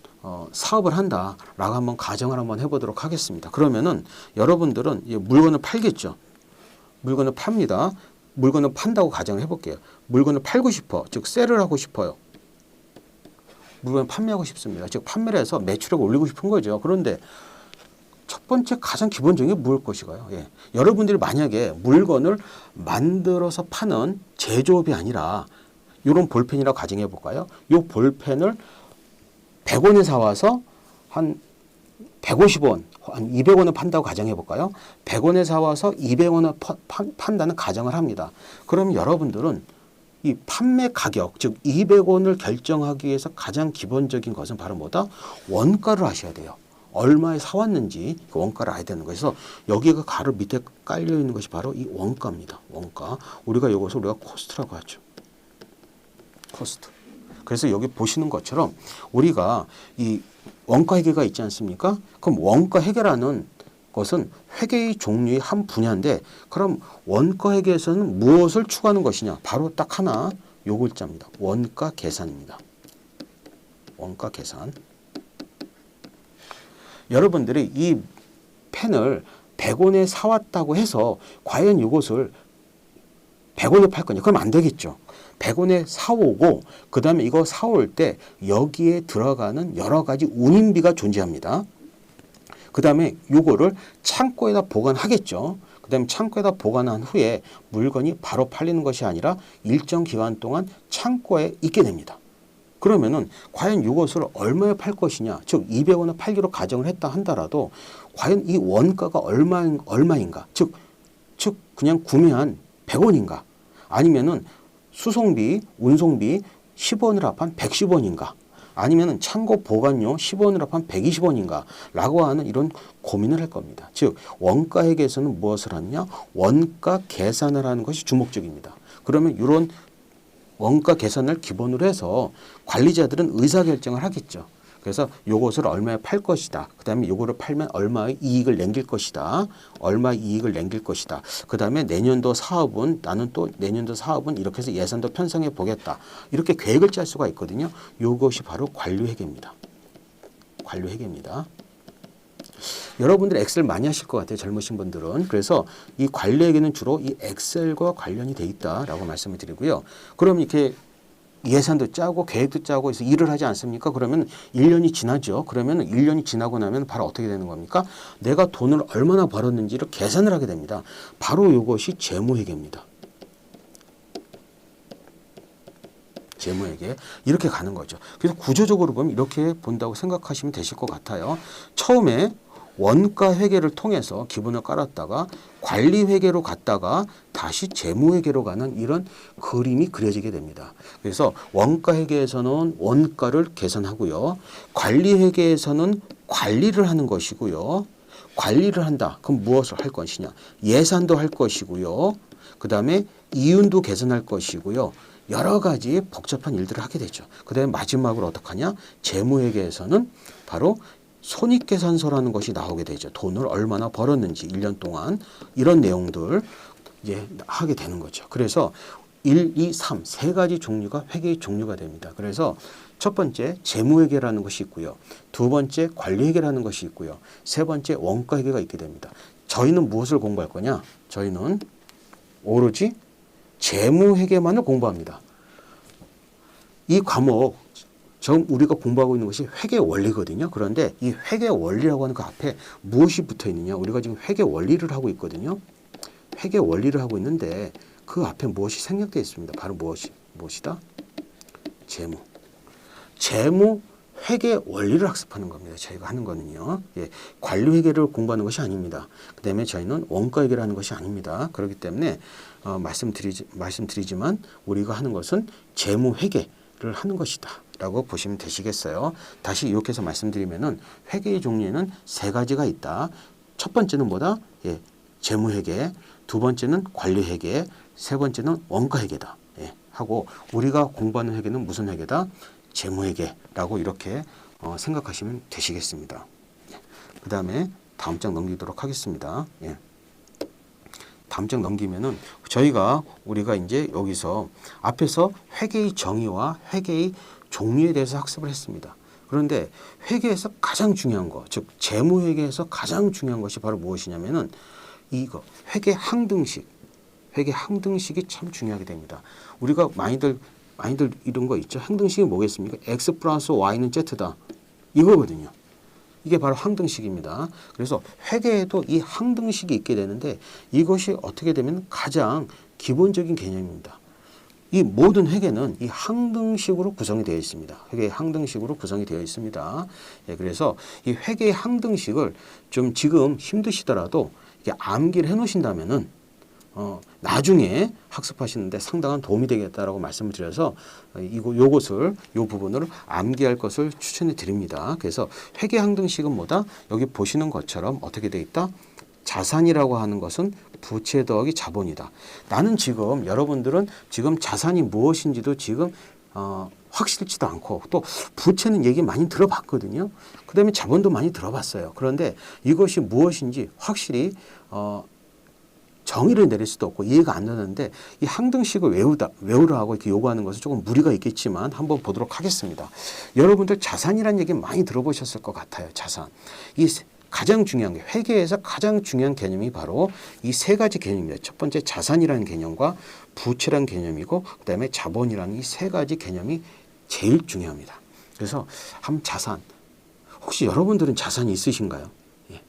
사업을 한다라고 한번 가정을 한번 해보도록 하겠습니다. 그러면은 여러분들은 물건을 팔겠죠. 물건을 팝니다. 물건을 판다고 가정을 해볼게요. 물건을 팔고 싶어. 즉 셀을 하고 싶어요. 물건을 판매하고 싶습니다. 즉 판매를 해서 매출액을 올리고 싶은 거죠. 그런데 첫 번째 가장 기본적인 게 무엇일 것인가요? 예. 여러분들이 만약에 물건을 만들어서 파는 제조업이 아니라 이런 볼펜이라고 가정해 볼까요? 이 볼펜을 100원에 사와서 한 150원, 한 200원에 판다고 가정해 볼까요? 100원에 사와서 200원에 판다는 가정을 합니다. 그럼 여러분들은 이 판매 가격, 즉 200원을 결정하기 위해서 가장 기본적인 것은 바로 뭐다? 원가를 아셔야 돼요. 얼마에 사왔는지 그 원가를 알아야 되는 거예요. 그래서 여기가 가로 밑에 깔려 있는 것이 바로 이 원가입니다. 원가. 우리가 이것을 우리가 코스트라고 하죠. 코스트. 그래서 여기 보시는 것처럼 우리가 이 원가 회계가 있지 않습니까? 그럼 원가 회계라는 것은 회계의 종류의 한 분야인데 그럼 원가 회계에서는 무엇을 추구하는 것이냐? 바로 딱 하나 요 글자입니다. 원가 계산입니다. 원가 계산. 여러분들이 이 펜을 100원에 사왔다고 해서 과연 이것을 100원에 팔 거냐? 그럼 안 되겠죠. 100원에 사오고 그 다음에 이거 사올 때 여기에 들어가는 여러 가지 운임비가 존재합니다. 그 다음에 요거를 창고에다 보관하겠죠. 그 다음에 창고에다 보관한 후에 물건이 바로 팔리는 것이 아니라 일정 기간 동안 창고에 있게 됩니다. 그러면은 과연 이것을 얼마에 팔 것이냐, 즉 200원에 팔기로 가정을 했다 한다라도 과연 이 원가가 얼마인가, 즉 그냥 구매한 100원인가, 아니면은 수송비, 운송비 10원을 합한 110원인가, 아니면은 창고 보관료 10원을 합한 120원인가 라고 하는 이런 고민을 할 겁니다. 즉 원가 회계에서는 무엇을 하느냐, 원가 계산을 하는 것이 주목적입니다. 그러면 이런 원가 계산을 기본으로 해서 관리자들은 의사결정을 하겠죠. 그래서 요것을 얼마에 팔 것이다. 그 다음에 요거를 팔면 얼마의 이익을 남길 것이다. 얼마의 이익을 남길 것이다. 그 다음에 내년도 사업은 나는 또 내년도 사업은 이렇게 해서 예산도 편성해 보겠다. 이렇게 계획을 짤 수가 있거든요. 요것이 바로 관료회계입니다. 관료회계입니다. 여러분들 엑셀 많이 하실 것 같아요. 젊으신 분들은. 그래서 이 관료회계는 주로 이 엑셀과 관련이 돼 있다라고 말씀을 드리고요. 그럼 이렇게 예산도 짜고 계획도 짜고 해서 일을 하지 않습니까? 그러면 1년이 지나죠. 그러면 1년이 지나고 나면 바로 어떻게 되는 겁니까? 내가 돈을 얼마나 벌었는지를 계산을 하게 됩니다. 바로 이것이 재무회계입니다. 재무회계. 이렇게 가는 거죠. 그래서 구조적으로 보면 이렇게 본다고 생각하시면 되실 것 같아요. 처음에 원가 회계를 통해서 기본을 깔았다가 관리 회계로 갔다가 다시 재무 회계로 가는 이런 그림이 그려지게 됩니다. 그래서 원가 회계에서는 원가를 계산하고요. 관리 회계에서는 관리를 하는 것이고요. 관리를 한다. 그럼 무엇을 할 것이냐? 예산도 할 것이고요. 그 다음에 이윤도 계산할 것이고요. 여러 가지 복잡한 일들을 하게 되죠. 그 다음에 마지막으로 어떻게 하냐? 재무회계에서는 바로 손익계산서라는 것이 나오게 되죠. 돈을 얼마나 벌었는지 1년 동안 이런 내용들 이제 하게 되는 거죠. 그래서 1, 2, 3 세 가지 종류가 회계의 종류가 됩니다. 그래서 첫 번째 재무회계라는 것이 있고요. 두 번째 관리회계라는 것이 있고요. 세 번째 원가회계가 있게 됩니다. 저희는 무엇을 공부할 거냐? 저희는 오로지 재무회계만을 공부합니다. 이 과목 지금 우리가 공부하고 있는 것이 회계 원리거든요. 그런데 이 회계 원리라고 하는 그 앞에 무엇이 붙어 있느냐? 우리가 지금 회계 원리를 하고 있거든요. 회계 원리를 하고 있는데 그 앞에 무엇이 생략되어 있습니다. 바로 무엇이다? 재무. 재무 회계 원리를 학습하는 겁니다. 저희가 하는 거는요. 예, 관리 회계를 공부하는 것이 아닙니다. 그다음에 저희는 원가 회계를 하는 것이 아닙니다. 그렇기 때문에 말씀드리지만 우리가 하는 것은 재무 회계를 하는 것이다. 라고 보시면 되시겠어요. 다시 이렇게 해서 말씀드리면은 회계의 종류에는 세 가지가 있다. 첫 번째는 뭐다? 예, 재무회계. 두 번째는 관리회계. 세 번째는 원가회계다. 예, 하고 우리가 공부하는 회계는 무슨 회계다? 재무회계라고 이렇게 생각하시면 되시겠습니다. 그 다음에 다음 장 넘기도록 하겠습니다. 예. 다음 장 넘기면은 우리가 이제 여기서 앞에서 회계의 정의와 회계의 종류에 대해서 학습을 했습니다. 그런데 회계에서 가장 중요한 거, 즉 재무회계에서 가장 중요한 것이 바로 무엇이냐면은 이거 회계 항등식, 회계 항등식이 참 중요하게 됩니다. 우리가 많이들 이런 거 있죠. 항등식이 뭐겠습니까? x 플러스 y는 z다. 이거거든요. 이게 바로 항등식입니다. 그래서 회계에도 이 항등식이 있게 되는데 이것이 어떻게 되면 가장 기본적인 개념입니다. 이 모든 회계는 이 항등식으로 구성이 되어 있습니다. 회계의 항등식으로 구성이 되어 있습니다. 예, 그래서 이 회계의 항등식을 좀 지금 힘드시더라도 이게 암기를 해 놓으신다면은 나중에 학습하시는데 상당한 도움이 되겠다라고 말씀을 드려서 요것을 요 부분을 암기할 것을 추천해 드립니다. 그래서 회계 항등식은 뭐다? 여기 보시는 것처럼 어떻게 돼 있다? 자산이라고 하는 것은 부채 더하기 자본이다. 나는 지금 여러분들은 지금 자산이 무엇인지도 지금 확실치도 않고 또 부채는 얘기 많이 들어봤거든요. 그 다음에 자본도 많이 들어봤어요. 그런데 이것이 무엇인지 확실히 정의를 내릴 수도 없고 이해가 안 되는데 이 항등식을 외우라고 이렇게 요구하는 것은 조금 무리가 있겠지만 한번 보도록 하겠습니다. 여러분들 자산이라는 얘기 많이 들어보셨을 것 같아요. 자산. 이 가장 중요한 게 회계에서 가장 중요한 개념이 바로 이 세 가지 개념입니다. 첫 번째 자산이라는 개념과 부채라는 개념이고 그다음에 자본이라는 이 세 가지 개념이 제일 중요합니다. 그래서 자산. 혹시 여러분들은 자산이 있으신가요? 예.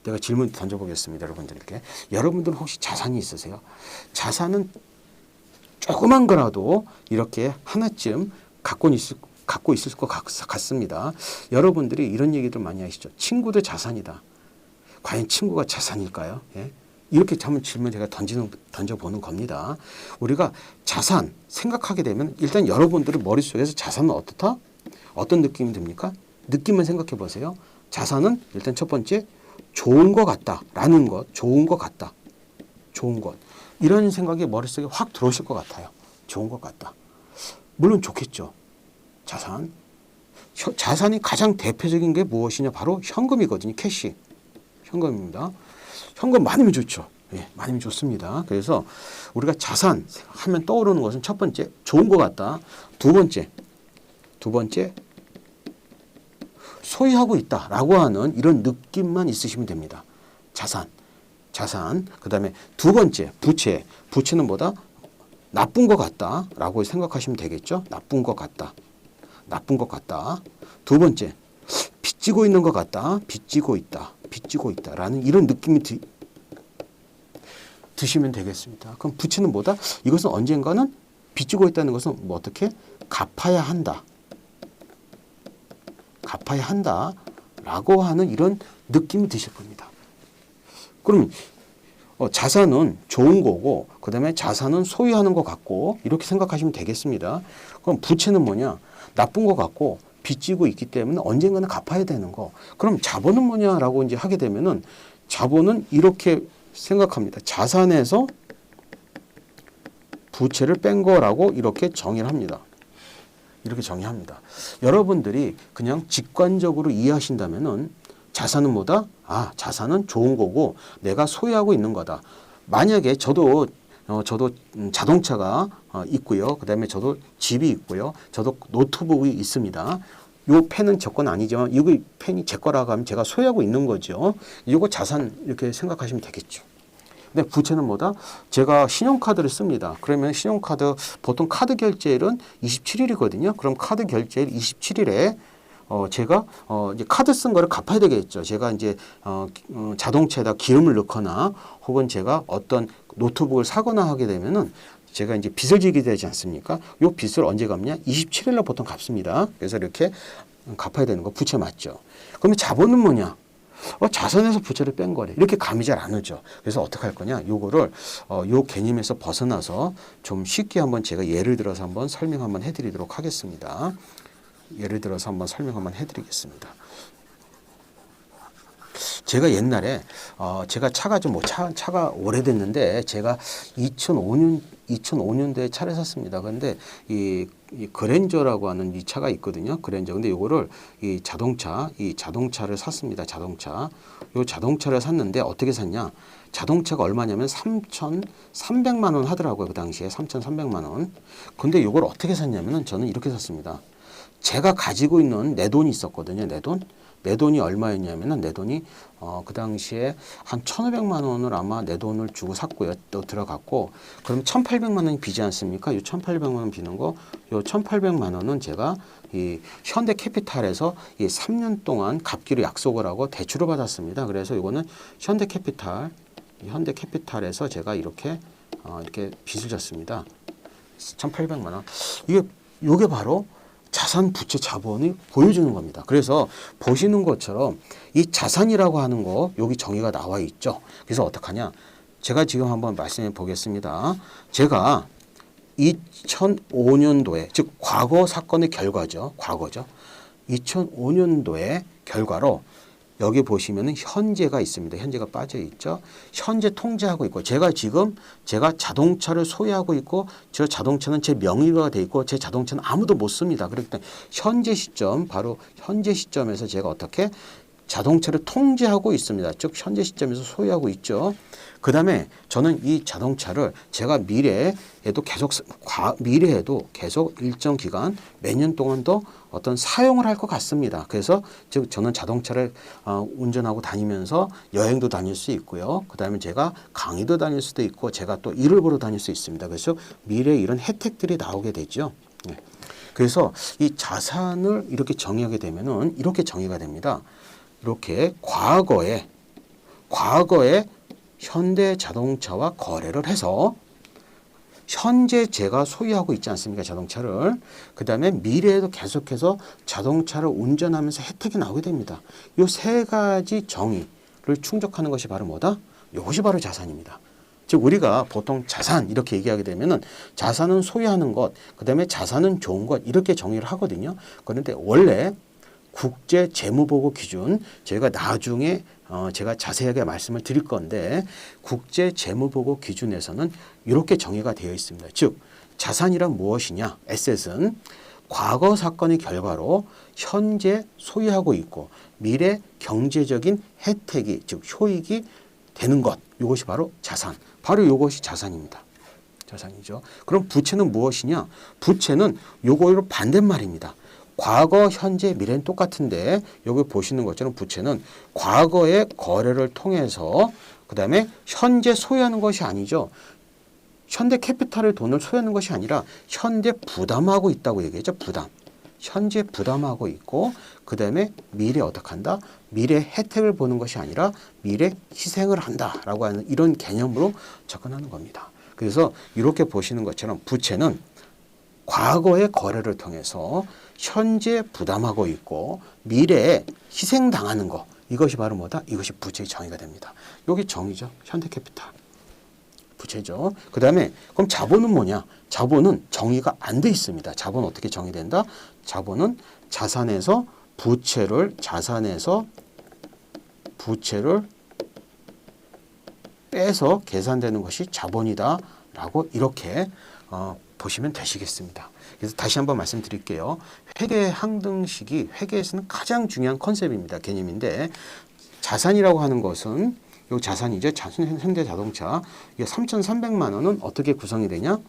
내가 질문 던져보겠습니다. 여러분들께. 여러분들은 혹시 자산이 있으세요? 자산은 조그만 거라도 이렇게 하나쯤 갖고 있을 것 같습니다. 여러분들이 이런 얘기들 많이 하시죠. 친구도 자산이다. 과연 친구가 자산일까요? 예? 이렇게 한번 질문 제가 던져보는 겁니다. 우리가 자산 생각하게 되면 일단 여러분들의 머릿속에서 자산은 어떻다? 어떤 느낌이 듭니까? 느낌만 생각해 보세요. 자산은 일단 첫 번째 좋은 것 같다라는 것, 좋은 것 같다. 좋은 것. 이런 생각이 머릿속에 확 들어오실 것 같아요. 좋은 것 같다. 물론 좋겠죠. 자산이 가장 대표적인 게 무엇이냐? 바로 현금이거든요. 캐시. 현금입니다. 현금 많으면 좋죠. 예, 많으면 좋습니다. 그래서 우리가 자산 하면 떠오르는 것은 첫 번째, 좋은 것 같다. 두 번째, 소유하고 있다라고 하는 이런 느낌만 있으시면 됩니다. 자산. 그 다음에 두 번째, 부채는 뭐다? 나쁜 것 같다라고 생각하시면 되겠죠. 나쁜 것 같다. 두 번째, 빚지고 있는 것 같다. 빚지고 있다라는 이런 느낌이 드시면 되겠습니다. 그럼 부채는 뭐다? 이것은 언젠가는 빚지고 있다는 것은 뭐 어떻게? 갚아야 한다라고 하는 이런 느낌이 드실 겁니다. 그럼 자산은 좋은 거고 그다음에 자산은 소유하는 것 같고 이렇게 생각하시면 되겠습니다. 그럼 부채는 뭐냐? 나쁜 것 같고 빚지고 있기 때문에 언젠가는 갚아야 되는 거. 그럼 자본은 뭐냐라고 이제 하게 되면은 자본은 이렇게 생각합니다. 자산에서 부채를 뺀 거라고 이렇게 정의를 합니다. 이렇게 정의합니다. 여러분들이 그냥 직관적으로 이해하신다면은 자산은 뭐다? 자산은 좋은 거고 내가 소유하고 있는 거다. 만약에 저도 자동차가 있고요. 그다음에 저도 집이 있고요. 저도 노트북이 있습니다. 요 펜은 제 건 아니지만 이 펜이 제 거라고 하면 제가 소유하고 있는 거죠. 이거 자산 이렇게 생각하시면 되겠죠. 근데 부채는 뭐다? 제가 신용카드를 씁니다. 그러면 신용카드 보통 카드 결제일은 27일이거든요. 그럼 카드 결제일 27일에 제가 이제 카드 쓴 거를 갚아야 되겠죠. 제가 이제 자동차에다 기름을 넣거나 혹은 제가 어떤 노트북을 사거나 하게 되면은 제가 이제 빚을 지게 되지 않습니까? 요 빚을 언제 갚냐? 27일날 보통 갚습니다. 그래서 이렇게 갚아야 되는 거 부채 맞죠. 그러면 자본은 뭐냐? 자산에서 부채를 뺀 거래. 이렇게 감이 잘 안 오죠. 그래서 어떻게 할 거냐? 요거를 요 개념에서 벗어나서 좀 쉽게 한번 제가 예를 들어서 한번 설명 한번 해드리도록 하겠습니다. 예를 들어서 한번 설명 한번 해드리겠습니다. 제가 옛날에 제가 차가 차가 오래됐는데 제가 2005년도에 차를 샀습니다. 그런데 이 그랜저라고 하는 이 차가 있거든요. 그랜저. 근데 요거를 이 자동차를 샀습니다. 요 자동차를 샀는데 어떻게 샀냐? 자동차가 얼마냐면 3,300만 원 하더라고요. 그 당시에 3,300만 원. 근데 요걸 어떻게 샀냐면은 저는 이렇게 샀습니다. 제가 가지고 있는 내 돈이 있었거든요. 내 돈. 내 돈이 얼마였냐면은 내 돈이 그 당시에 한 1,500만 원을 아마 내 돈을 주고 샀고요. 또 들어갔고 그럼 1,800만 원이 비지 않습니까? 이 1,800만 원 비는 거, 요 1,800만 원은 제가 이 현대캐피탈에서 이 3년 동안 갚기로 약속을 하고 대출을 받았습니다. 그래서 이거는 현대캐피탈에서 제가 이렇게 빚을 졌습니다. 1,800만 원. 이게 바로 자산, 부채, 자본이 보여주는 겁니다. 그래서 보시는 것처럼 이 자산이라고 하는 거 여기 정의가 나와 있죠. 그래서 어떡하냐? 제가 지금 한번 말씀해 보겠습니다. 제가 2005년도에 즉 과거 사건의 결과죠. 과거죠. 2005년도에 결과로 여기 보시면은 현재가 있습니다. 현재가 빠져 있죠. 현재 통제하고 있고 제가 자동차를 소유하고 있고 저 자동차는 제 명의가 돼 있고 제 자동차는 아무도 못 씁니다. 그렇기 때문에 현재 시점 바로 현재 시점에서 제가 어떻게 자동차를 통제하고 있습니다. 즉 현재 시점에서 소유하고 있죠. 그 다음에 저는 이 자동차를 제가 미래에도 계속 일정 기간 몇 년 동안 더 어떤 사용을 할 것 같습니다. 그래서 즉 저는 자동차를 운전하고 다니면서 여행도 다닐 수 있고요. 그 다음에 제가 강의도 다닐 수도 있고 제가 또 일을 보러 다닐 수 있습니다. 그래서 미래에 이런 혜택들이 나오게 되죠. 네. 그래서 이 자산을 이렇게 정의하게 되면은 이렇게 정의가 됩니다. 이렇게 과거에 현대 자동차와 거래를 해서 현재 제가 소유하고 있지 않습니까? 자동차를. 그 다음에 미래에도 계속해서 자동차를 운전하면서 혜택이 나오게 됩니다. 이 세 가지 정의를 충족하는 것이 바로 뭐다? 이것이 바로 자산입니다. 즉 우리가 보통 자산 이렇게 얘기하게 되면은 자산은 소유하는 것, 그 다음에 자산은 좋은 것 이렇게 정의를 하거든요. 그런데 원래 국제 재무보고 기준 저희가 나중에 제가 자세하게 말씀을 드릴 건데 국제 재무보고 기준에서는 이렇게 정의가 되어 있습니다. 즉 자산이란 무엇이냐? 에셋은 과거 사건의 결과로 현재 소유하고 있고 미래 경제적인 혜택이 즉 효익이 되는 것 이것이 바로 자산. 바로 이것이 자산입니다. 자산이죠. 그럼 부채는 무엇이냐? 부채는 요거로 반대말입니다. 과거, 현재, 미래는 똑같은데 여기 보시는 것처럼 부채는 과거의 거래를 통해서 그 다음에 현재 소유하는 것이 아니죠. 현대캐피탈의 돈을 소유하는 것이 아니라 현재 부담하고 있다고 얘기했죠. 부담. 현재 부담하고 있고 그 다음에 미래 어떻게 한다? 미래 혜택을 보는 것이 아니라 미래 희생을 한다라고 하는 이런 개념으로 접근하는 겁니다. 그래서 이렇게 보시는 것처럼 부채는 과거의 거래를 통해서 현재 부담하고 있고 미래에 희생당하는 것 이것이 바로 뭐다? 이것이 부채의 정의가 됩니다. 여기 정의죠. 현대캐피탈. 부채죠. 그 다음에 그럼 자본은 뭐냐? 자본은 정의가 안 돼 있습니다. 자본은 어떻게 정의된다? 자본은 자산에서 부채를 빼서 계산되는 것이 자본이다라고 이렇게 보시면 되시겠습니다. 그래서 다시 한번 말씀드릴게요. 회계 항등식이 회계에서는 가장 중요한 컨셉입니다. 개념인데 자산이라고 하는 것은 요 자산이죠. 현대자동차. 이게 3,300만 원은 어떻게 구성이 되냐?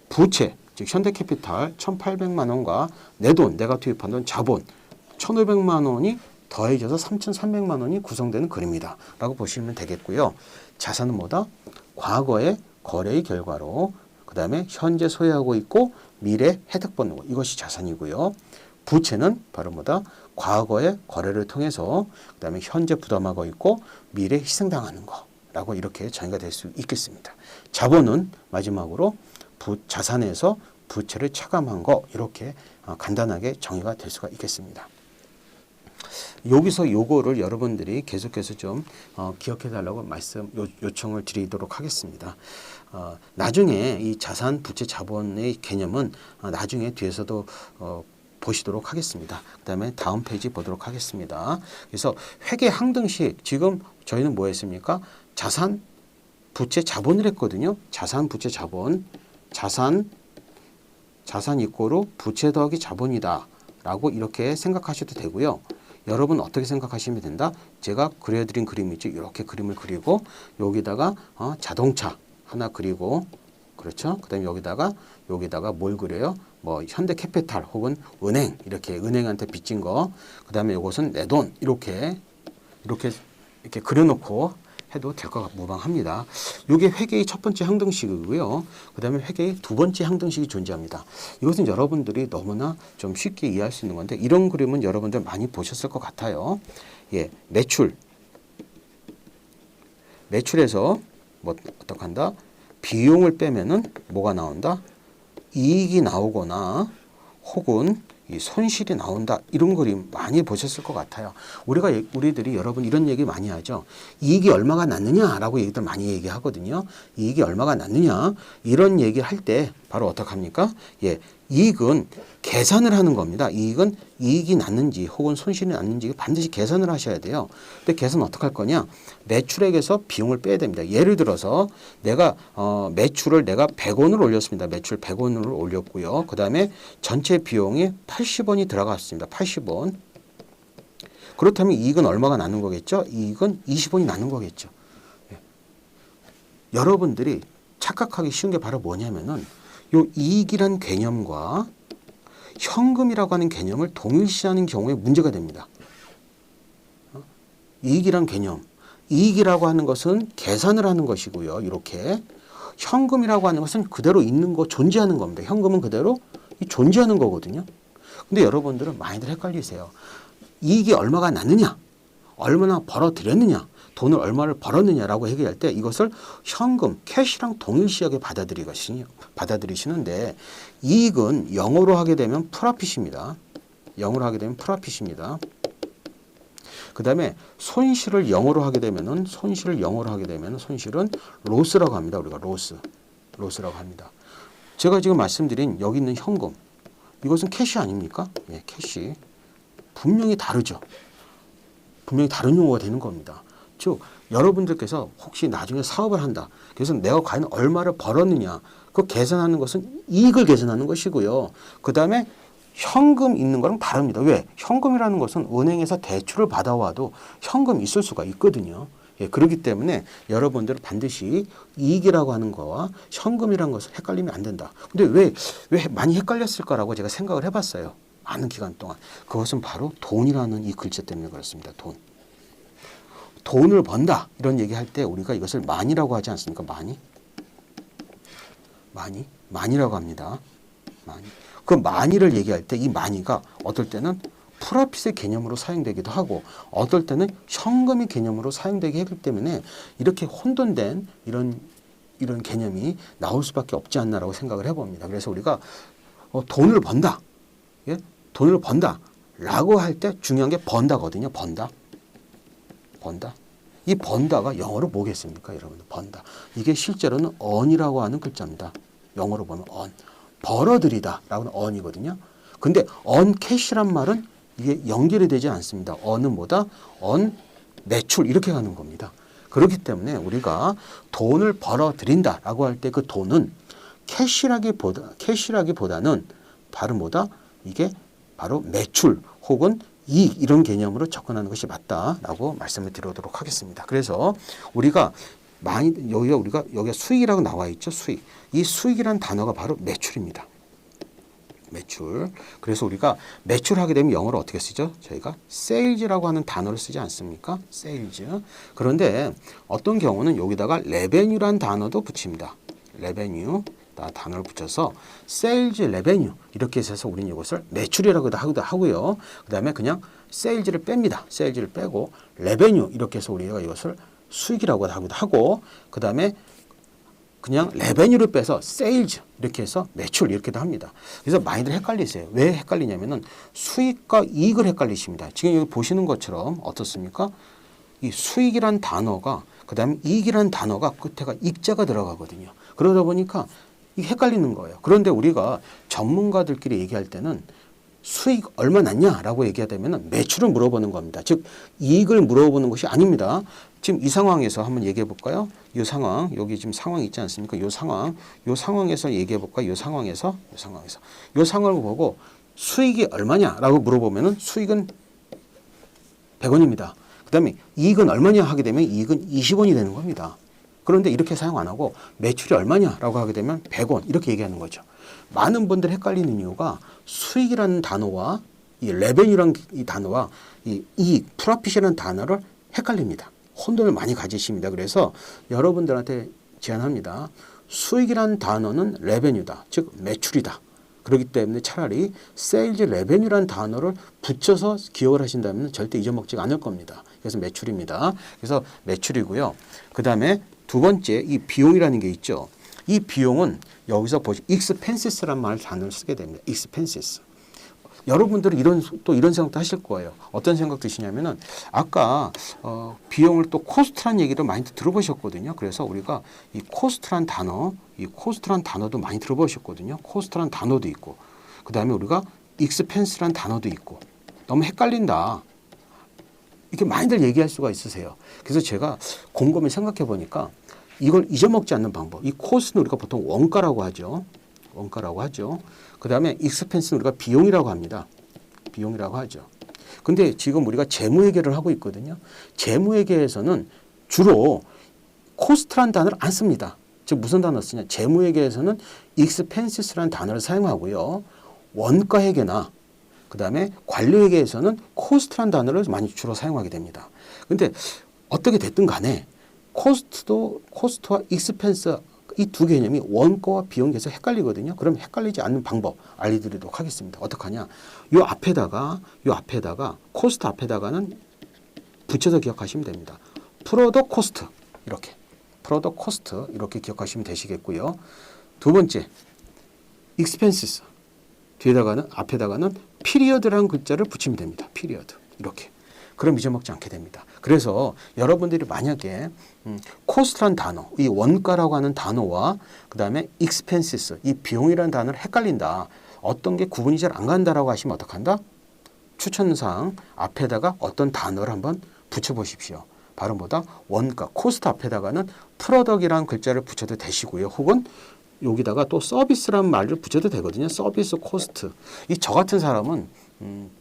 부채, 즉 현대캐피탈 1,800만 원과 내 돈, 내가 투입한 돈, 자본 1,500만 원이 더해져서 3,300만 원이 구성되는 그림이다. 라고 보시면 되겠고요. 자산은 뭐다? 과거의 거래의 결과로 그 다음에 현재 소유하고 있고 미래 혜택 받는 것. 이것이 자산이고요. 부채는 바로 뭐다? 과거의 거래를 통해서 그 다음에 현재 부담하고 있고 미래 희생당하는 거라고 이렇게 정의가 될 수 있겠습니다. 자본은 마지막으로 자산에서 부채를 차감한 거 이렇게 간단하게 정의가 될 수가 있겠습니다. 여기서 요거를 여러분들이 계속해서 좀 기억해 달라고 요청을 드리도록 하겠습니다. 나중에 이 자산, 부채, 자본의 개념은 나중에 뒤에서도 보시도록 하겠습니다. 그 다음에 다음 페이지 보도록 하겠습니다. 그래서 회계 항등식 지금 저희는 뭐 했습니까? 자산, 부채, 자본을 했거든요. 자산, 부채, 자본. 자산 이꼬르 부채 더하기 자본이다 라고 이렇게 생각하셔도 되고요. 여러분 어떻게 생각하시면 된다? 제가 그려드린 그림이죠. 이렇게 그림을 그리고 여기다가 자동차 하나 그리고 그렇죠. 그 다음에 여기다가 뭘 그려요? 뭐 현대캐피탈 혹은 은행 이렇게 은행한테 빚진 거, 그다음에 이것은 내 돈 이렇게 그려놓고 해도 될 것 무방합니다. 이게 회계의 첫 번째 항등식이고요. 그다음에 회계의 두 번째 항등식이 존재합니다. 이것은 여러분들이 너무나 좀 쉽게 이해할 수 있는 건데 이런 그림은 여러분들 많이 보셨을 것 같아요. 예, 매출에서 뭐 어떻게 한다? 비용을 빼면은 뭐가 나온다? 이익이 나오거나 혹은 이 손실이 나온다. 이런 그림 많이 보셨을 것 같아요. 우리들이 여러분 이런 얘기 많이 하죠. 이익이 얼마가 났느냐라고 얘기들 많이 얘기하거든요. 이익이 얼마가 났느냐 이런 얘기를 할 때 바로 어떻게 합니까? 예, 이익은 계산을 하는 겁니다. 이익은 이익이 났는지 혹은 손실이 났는지 반드시 계산을 하셔야 돼요. 근데 계산 어떻게 할 거냐? 매출액에서 비용을 빼야 됩니다. 예를 들어서 내가 매출을 내가 100원을 올렸습니다. 매출 100원을 올렸고요. 그 다음에 전체 비용이 80원이 들어갔습니다. 80원. 그렇다면 이익은 얼마가 나는 거겠죠? 이익은 20원이 나는 거겠죠. 예. 여러분들이 착각하기 쉬운 게 바로 뭐냐면은 요 이익이란 개념과 현금이라고 하는 개념을 동일시하는 경우에 문제가 됩니다. 이익이란 개념, 이익이라고 하는 것은 계산을 하는 것이고요. 이렇게 현금이라고 하는 것은 그대로 있는 거, 존재하는 겁니다. 현금은 그대로 존재하는 거거든요. 근데 여러분들은 많이들 헷갈리세요. 이익이 얼마가 났느냐, 얼마나 벌어들였느냐, 돈을 얼마를 벌었느냐라고 얘기할 때 이것을 현금, 캐시랑 동일시하게 받아들이시는데 이익은 영어로 하게 되면 프로핏입니다. 영어로 하게 되면 프로핏입니다. 그 다음에 손실을 영어로 하게 되면은 손실은 로스라고 합니다. 우리가 로스라고 합니다. 제가 지금 말씀드린 여기 있는 현금, 이것은 캐시 아닙니까? 예, 캐시. 분명히 다르죠. 분명히 다른 용어가 되는 겁니다. 즉 여러분들께서 혹시 나중에 사업을 한다. 그래서 내가 과연 얼마를 벌었느냐. 그 계산하는 것은 이익을 계산하는 것이고요. 그 다음에 현금 있는 거랑 다릅니다. 왜? 현금이라는 것은 은행에서 대출을 받아와도 현금 있을 수가 있거든요. 예, 그렇기 때문에 여러분들은 반드시 이익이라고 하는 거와 현금이라는 것을 헷갈리면 안 된다. 근데 왜 많이 헷갈렸을까라고 제가 생각을 해봤어요. 많은 기간 동안. 그것은 바로 돈이라는 이 글자 때문에 그렇습니다. 돈을 번다. 이런 얘기할 때 우리가 이것을 많이라고 하지 않습니까? 많이라고 합니다. 그 많이를 얘기할 때 이 많이가 어떨 때는 프로핏의 개념으로 사용되기도 하고 어떨 때는 현금의 개념으로 사용되게 하기 때문에 이렇게 혼돈된 이런 개념이 나올 수밖에 없지 않나라고 생각을 해봅니다. 그래서 우리가 돈을 번다. 예? 돈을 번다. 라고 할 때 중요한 게 번다거든요. 번다. 이 번다가 영어로 뭐겠습니까? 여러분들 번다. 이게 실제로는 earn이라고 하는 글자입니다. 영어로 보면 earn. 벌어들이다 라고는 earn이거든요. 근데 earn cash란 말은 이게 연결이 되지 않습니다. earn은 뭐다? earn 매출 이렇게 가는 겁니다. 그렇기 때문에 우리가 돈을 벌어들인다 라고 할 때 그 돈은 캐시라기보다는 바로 뭐다? 이게 바로 매출 혹은 이익 이런 개념으로 접근하는 것이 맞다라고 말씀을 드리도록 하겠습니다. 그래서 우리가 여기가 수익이라고 나와 있죠. 수익. 이 수익이라는 단어가 바로 매출입니다. 매출. 그래서 우리가 매출하게 되면 영어로 어떻게 쓰죠? 저희가 sales라고 하는 단어를 쓰지 않습니까? sales. 그런데 어떤 경우는 여기다가 revenue라는 단어도 붙입니다. revenue. 단어를 붙여서 sales revenue 이렇게 해서 우리는 이것을 매출이라고도 하기도 하고요. 그 다음에 그냥 sales를 뺍니다. sales를 빼고 revenue 이렇게 해서 우리가 이것을 수익이라고 하기도 하고 그 다음에 그냥 revenue를 빼서 sales 이렇게 해서 매출 이렇게도 합니다. 그래서 많이들 헷갈리세요. 왜 헷갈리냐면은 수익과 이익을 헷갈리십니다. 지금 여기 보시는 것처럼 어떻습니까? 이 수익이란 단어가 그 다음에 이익이란 단어가 끝에가 익자가 들어가거든요. 그러다 보니까 이게 헷갈리는 거예요. 그런데 우리가 전문가들끼리 얘기할 때는 수익 얼마 났냐라고 얘기하다면 매출을 물어보는 겁니다. 즉 이익을 물어보는 것이 아닙니다. 지금 이 상황에서 한번 얘기해 볼까요? 이 상황, 여기 지금 상황이 있지 않습니까? 이 상황에서 얘기해 볼까요? 이 상황을 보고 수익이 얼마냐라고 물어보면은 수익은 100원입니다. 그 다음에 이익은 얼마냐 하게 되면 이익은 20원이 되는 겁니다. 그런데 이렇게 사용 안 하고 매출이 얼마냐라고 하게 되면 100원 이렇게 얘기하는 거죠. 많은 분들이 헷갈리는 이유가 수익이라는 단어와 이 레베뉴라는 이 단어와 이 이익, 프로핏이라는 단어를 헷갈립니다. 혼돈을 많이 가지십니다. 그래서 여러분들한테 제안합니다. 수익이라는 단어는 레베뉴다. 즉 매출이다. 그렇기 때문에 차라리 세일즈 레베뉴라는 단어를 붙여서 기억을 하신다면 절대 잊어먹지 않을 겁니다. 그래서 매출입니다. 그래서 매출이고요. 그 다음에 두 번째 이 비용이라는 게 있죠. 이 비용은 여기서 expenses라는 단어를 쓰게 됩니다. expenses. 여러분들은 또 이런 생각도 하실 거예요. 어떤 생각 드시냐면은 아까 비용을 또 코스트란 얘기를 많이 들어보셨거든요. 그래서 우리가 이 코스트란 단어도 많이 들어보셨거든요. 코스트란 단어도 있고, 그 다음에 우리가 expense란 단어도 있고, 너무 헷갈린다. 이렇게 많이들 얘기할 수가 있으세요. 그래서 제가 곰곰이 생각해 보니까 이걸 잊어먹지 않는 방법. 이 코스트는 우리가 보통 원가라고 하죠. 그 다음에 expense는 우리가 비용이라고 합니다. 비용이라고 하죠. 근데 지금 우리가 재무회계를 하고 있거든요. 재무회계에서는 주로 코스트란 단어를 안 씁니다. 즉 무슨 단어 쓰냐? 재무회계에서는 expenses라는 단어를 사용하고요. 원가회계나 그 다음에 관리회계에서는 코스트란 단어를 많이 주로 사용하게 됩니다. 근데 어떻게 됐든 간에 코스트와 익스펜스 이 두 개념이 원가와 비용에서 헷갈리거든요. 그럼 헷갈리지 않는 방법 알려드리도록 하겠습니다. 어떡하냐? 요 앞에다가 코스트 앞에다가는 붙여서 기억하시면 됩니다. 프로덕트 코스트 이렇게 기억하시면 되시겠고요. 두 번째 expenses 앞에다가는 period라는 글자를 붙이면 됩니다. period 이렇게. 그럼 잊어먹지 않게 됩니다. 그래서 여러분들이 만약에 코스트란 단어, 이 원가라고 하는 단어와 그 다음에 expenses, 이 비용이라는 단어를 헷갈린다. 어떤 게 구분이 잘 안 간다라고 하시면 어떡한다? 추천사항 앞에다가 어떤 단어를 한번 붙여보십시오. 바로 뭐다? 원가, 코스트 앞에다가는 프로덕이라는 글자를 붙여도 되시고요. 혹은 여기다가 또 서비스라는 말을 붙여도 되거든요. 서비스 코스트. 저 같은 사람은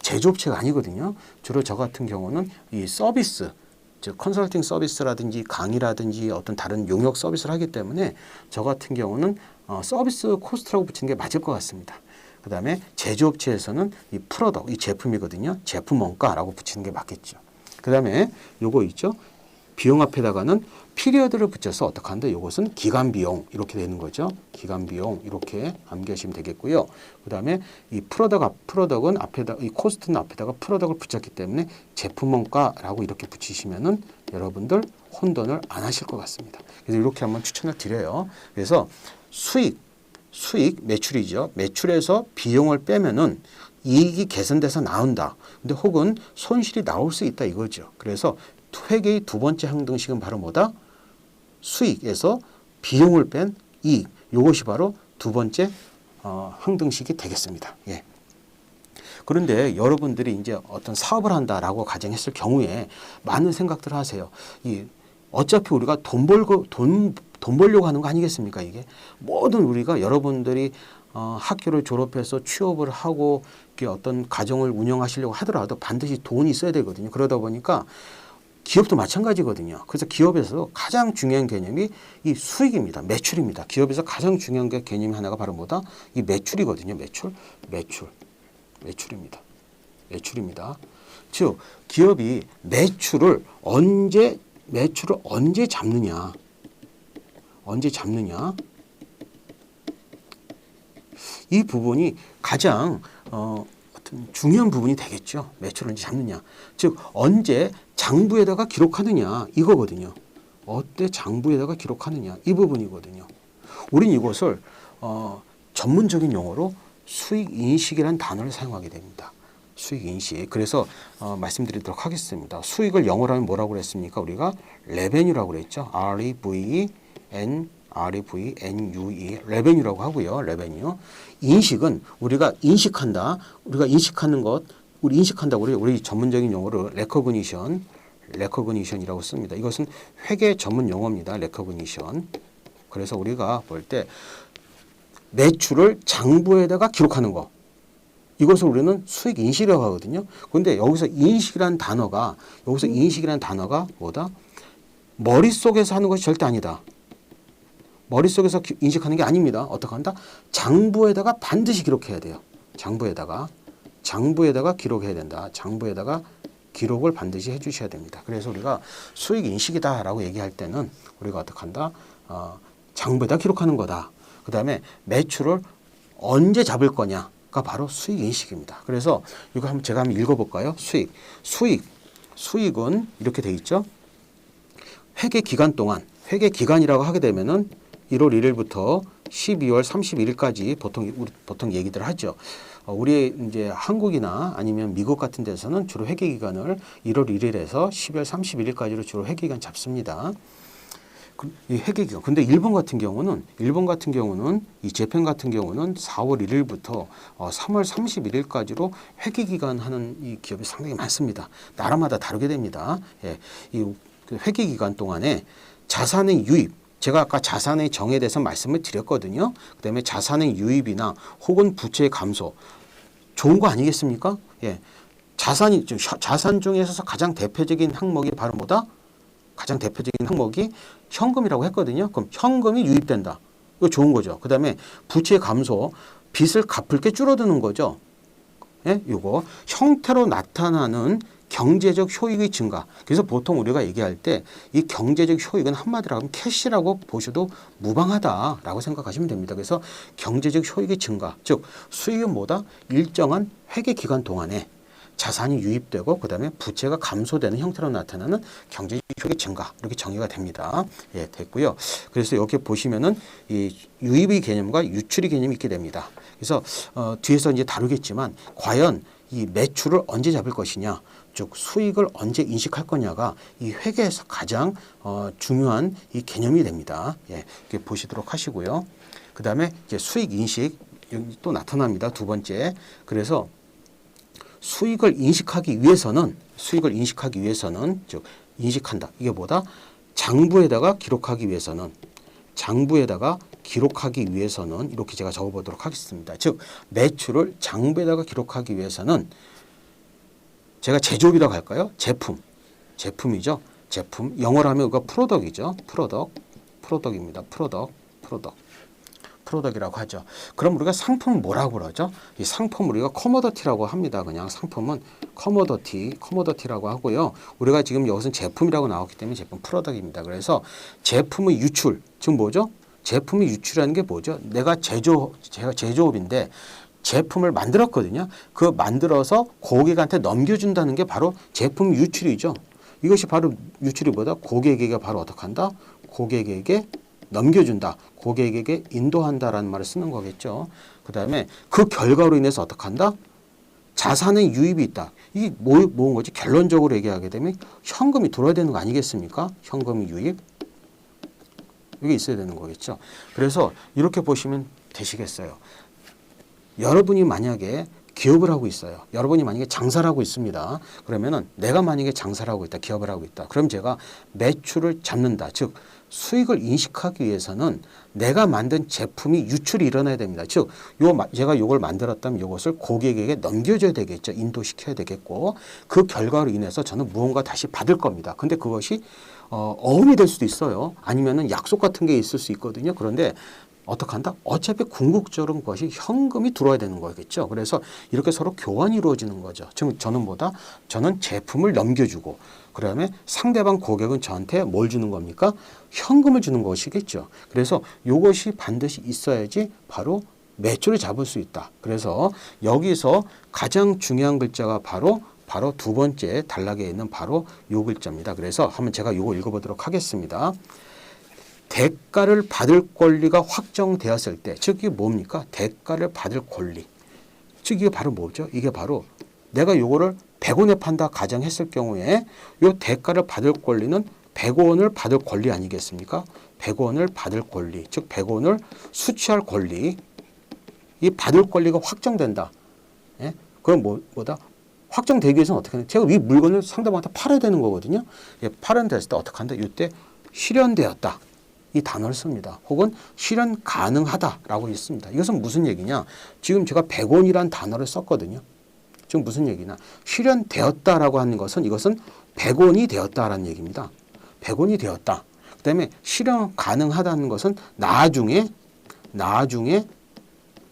제조업체가 아니거든요. 주로 저 같은 경우는 이 서비스, 즉 컨설팅 서비스라든지 강의라든지 어떤 다른 용역 서비스를 하기 때문에 저 같은 경우는 서비스 코스트라고 붙이는 게 맞을 것 같습니다. 그 다음에 제조업체에서는 이 프로덕트, 이 제품이거든요. 제품 원가라고 붙이는 게 맞겠죠. 그 다음에 요거 있죠. 비용 앞에다가는 피리어드를 붙여서 어떻게 하는데 이것은 기간 비용 이렇게 되는 거죠. 기간 비용 이렇게 암기하시면 되겠고요. 그 다음에 이 프로덕은 앞에다 이 코스트는 앞에다가 프로덕을 붙였기 때문에 제품 원가라고 이렇게 붙이시면은 여러분들 혼돈을 안 하실 것 같습니다. 그래서 이렇게 한번 추천을 드려요. 그래서 수익 매출이죠. 매출에서 비용을 빼면은 이익이 개선돼서 나온다. 근데 혹은 손실이 나올 수 있다 이거죠. 그래서 회계의 두 번째 항등식은 바로 뭐다? 수익에서 비용을 뺀 이익. 이것이 바로 두 번째 항등식이 되겠습니다. 예. 그런데 여러분들이 이제 어떤 사업을 한다라고 가정했을 경우에 많은 생각들을 하세요. 어차피 우리가 돈 벌려고 하는 거 아니겠습니까? 이게 모든 우리가 여러분들이 학교를 졸업해서 취업을 하고 어떤 가정을 운영하시려고 하더라도 반드시 돈이 있어야 되거든요. 그러다 보니까 기업도 마찬가지거든요. 그래서 기업에서 가장 중요한 개념이 이 수익입니다. 매출입니다. 기업에서 가장 중요한 개념이 하나가 바로 뭐다? 이 매출이거든요. 매출입니다. 즉 기업이 매출을 언제 잡느냐? 이 부분이 가장 중요한 부분이 되겠죠. 매출을 언제 잡느냐. 즉 언제 장부에다가 기록하느냐 이거거든요. 어때 장부에다가 기록하느냐 이 부분이거든요. 우린 이것을 전문적인 용어로 수익인식이라는 단어를 사용하게 됩니다. 수익인식. 그래서 말씀드리도록 하겠습니다. 수익을 영어로 하면 뭐라고 그랬습니까? 우리가 레베뉴라고 그랬죠. REVNUE 레베뉴라고 하고요. 레베뉴. 인식은 우리가 인식한다. 우리 인식한다고 그래요. 우리 전문적인 용어로 레커그니션이라고 씁니다. 이것은 회계 전문 용어입니다. 레커그니션. 그래서 우리가 볼 때 매출을 장부에다가 기록하는 거. 이것을 우리는 수익 인식이라고 하거든요. 그런데 여기서 인식이라는 단어가 뭐다? 머릿속에서 하는 것이 절대 아니다. 머릿속에서 인식하는 게 아닙니다. 어떻게 한다? 장부에다가 반드시 기록해야 돼요. 장부에다가 기록해야 된다. 장부에다가 기록을 반드시 해주셔야 됩니다. 그래서 우리가 수익 인식이다라고 얘기할 때는 우리가 어떻게 한다? 장부에다 기록하는 거다. 그 다음에 매출을 언제 잡을 거냐가 바로 수익 인식입니다. 그래서 이거 한번 제가 한번 읽어볼까요? 수익은 이렇게 돼 있죠. 회계 기간 동안, 회계 기간이라고 하게 되면은 1월 1일부터 12월 31일까지 보통 얘기들 하죠. 우리 이제 한국이나 아니면 미국 같은 데서는 주로 회계 기간을 1월 1일에서 12월 31일까지로 주로 회계 기간 잡습니다. 이 회계 기간. 근데 일본 같은 경우는 이 재팬 같은 경우는 4월 1일부터 3월 31일까지로 회계 기간 하는 이 기업이 상당히 많습니다. 나라마다 다르게 됩니다. 예. 이 회계 기간 동안에 자산의 유입, 제가 아까 자산의 정에 대해서 말씀을 드렸거든요. 그다음에 자산의 유입이나 혹은 부채의 감소, 좋은 거 아니겠습니까? 예. 자산 중에서 가장 대표적인 항목이 바로 뭐다? 가장 대표적인 항목이 현금이라고 했거든요. 그럼 현금이 유입된다. 이거 좋은 거죠. 그다음에 부채의 감소, 빚을 갚을 게 줄어드는 거죠. 예? 이거 형태로 나타나는 경제적 효익의 증가. 그래서 보통 우리가 얘기할 때 이 경제적 효익은 한마디로 하면 캐시라고 보셔도 무방하다라고 생각하시면 됩니다. 그래서 경제적 효익의 증가, 즉 수익은 뭐다? 일정한 회계 기간 동안에 자산이 유입되고 그다음에 부채가 감소되는 형태로 나타나는 경제적 효익의 증가, 이렇게 정의가 됩니다. 예, 됐고요. 그래서 여기 보시면은 이 유입의 개념과 유출의 개념이 있게 됩니다. 그래서 뒤에서 이제 다루겠지만 과연 이 매출을 언제 잡을 것이냐, 즉 수익을 언제 인식할 거냐가 이 회계에서 가장 중요한 이 개념이 됩니다. 예, 이렇게 보시도록 하시고요. 그 다음에 이제 수익 인식 여기 또 나타납니다. 두 번째. 그래서 수익을 인식하기 위해서는 즉 인식한다. 이게 뭐다? 장부에다가 기록하기 위해서는 이렇게 제가 적어보도록 하겠습니다. 즉 매출을 장부에다가 기록하기 위해서는 제가 제조업이라고 할까요? 제품이죠. 제품. 영어로 하면 이거 프로덕이죠. 프로덕입니다. 프로덕이라고 하죠. 그럼 우리가 상품은 뭐라고 그러죠? 이 상품을 우리가 커머더티라고 합니다. 그냥 상품은 커머더티라고 하고요. 우리가 지금 여기서는 제품이라고 나왔기 때문에 제품 프로덕입니다. 그래서 제품의 유출, 즉 뭐죠? 제품의 유출이라는 게 뭐죠? 제가 제조업인데 제품을 만들었거든요. 그 만들어서 고객한테 넘겨준다는 게 바로 제품 유출이죠. 이것이 바로 유출이 뭐다? 고객에게 바로 어떻게 한다? 고객에게 넘겨준다. 고객에게 인도한다라는 말을 쓰는 거겠죠. 그 다음에 그 결과로 인해서 어떻게 한다? 자산의 유입이 있다. 이게 뭐인 거지? 결론적으로 얘기하게 되면 현금이 들어야 되는 거 아니겠습니까? 현금이 유입. 이게 있어야 되는 거겠죠. 그래서 이렇게 보시면 되시겠어요. 여러분이 만약에 기업을 하고 있어요. 여러분이 만약에 장사를 하고 있습니다. 그러면은 내가 만약에 장사를 하고 있다, 기업을 하고 있다. 그럼 제가 매출을 잡는다. 즉 수익을 인식하기 위해서는 내가 만든 제품이 유출이 일어나야 됩니다. 즉 제가 요걸 만들었다면 요것을 고객에게 넘겨줘야 되겠죠. 인도시켜야 되겠고 그 결과로 인해서 저는 무언가 다시 받을 겁니다. 근데 그것이 어음이 될 수도 있어요. 아니면은 약속 같은 게 있을 수 있거든요. 그런데 어떻게 한다? 어차피 궁극적으로 그것이 현금이 들어와야 되는 거겠죠. 그래서 이렇게 서로 교환이 이루어지는 거죠. 즉 저는 제품을 넘겨주고 그다음에 상대방 고객은 저한테 뭘 주는 겁니까? 현금을 주는 것이겠죠. 그래서 이것이 반드시 있어야지 바로 매출을 잡을 수 있다. 그래서 여기서 가장 중요한 글자가 바로 두 번째 단락에 있는 바로 요 글자입니다. 그래서 한번 제가 요거 읽어보도록 하겠습니다. 대가를 받을 권리가 확정되었을 때, 즉 이게 뭡니까? 대가를 받을 권리. 즉 이게 바로 뭐죠? 이게 바로 내가 요거를 100원에 판다 가정했을 경우에 요 대가를 받을 권리는 100원을 받을 권리 아니겠습니까? 100원을 받을 권리, 즉 100원을 수취할 권리. 이 받을 권리가 확정된다. 예? 그럼 뭐다? 확정되기 위해서는 어떻게 하냐? 제가 이 물건을 상대방한테 팔아야 되는 거거든요. 예, 팔아야 됐을 때 어떻게 한다? 이때 실현되었다. 이 단어를 씁니다. 혹은 실현 가능하다라고 있습니다. 이것은 무슨 얘기냐? 지금 제가 100원이라는 단어를 썼거든요. 지금 무슨 얘기냐? 실현되었다라고 하는 것은 이것은 100원이 되었다라는 얘기입니다. 100원이 되었다. 그다음에 실현 가능하다는 것은 나중에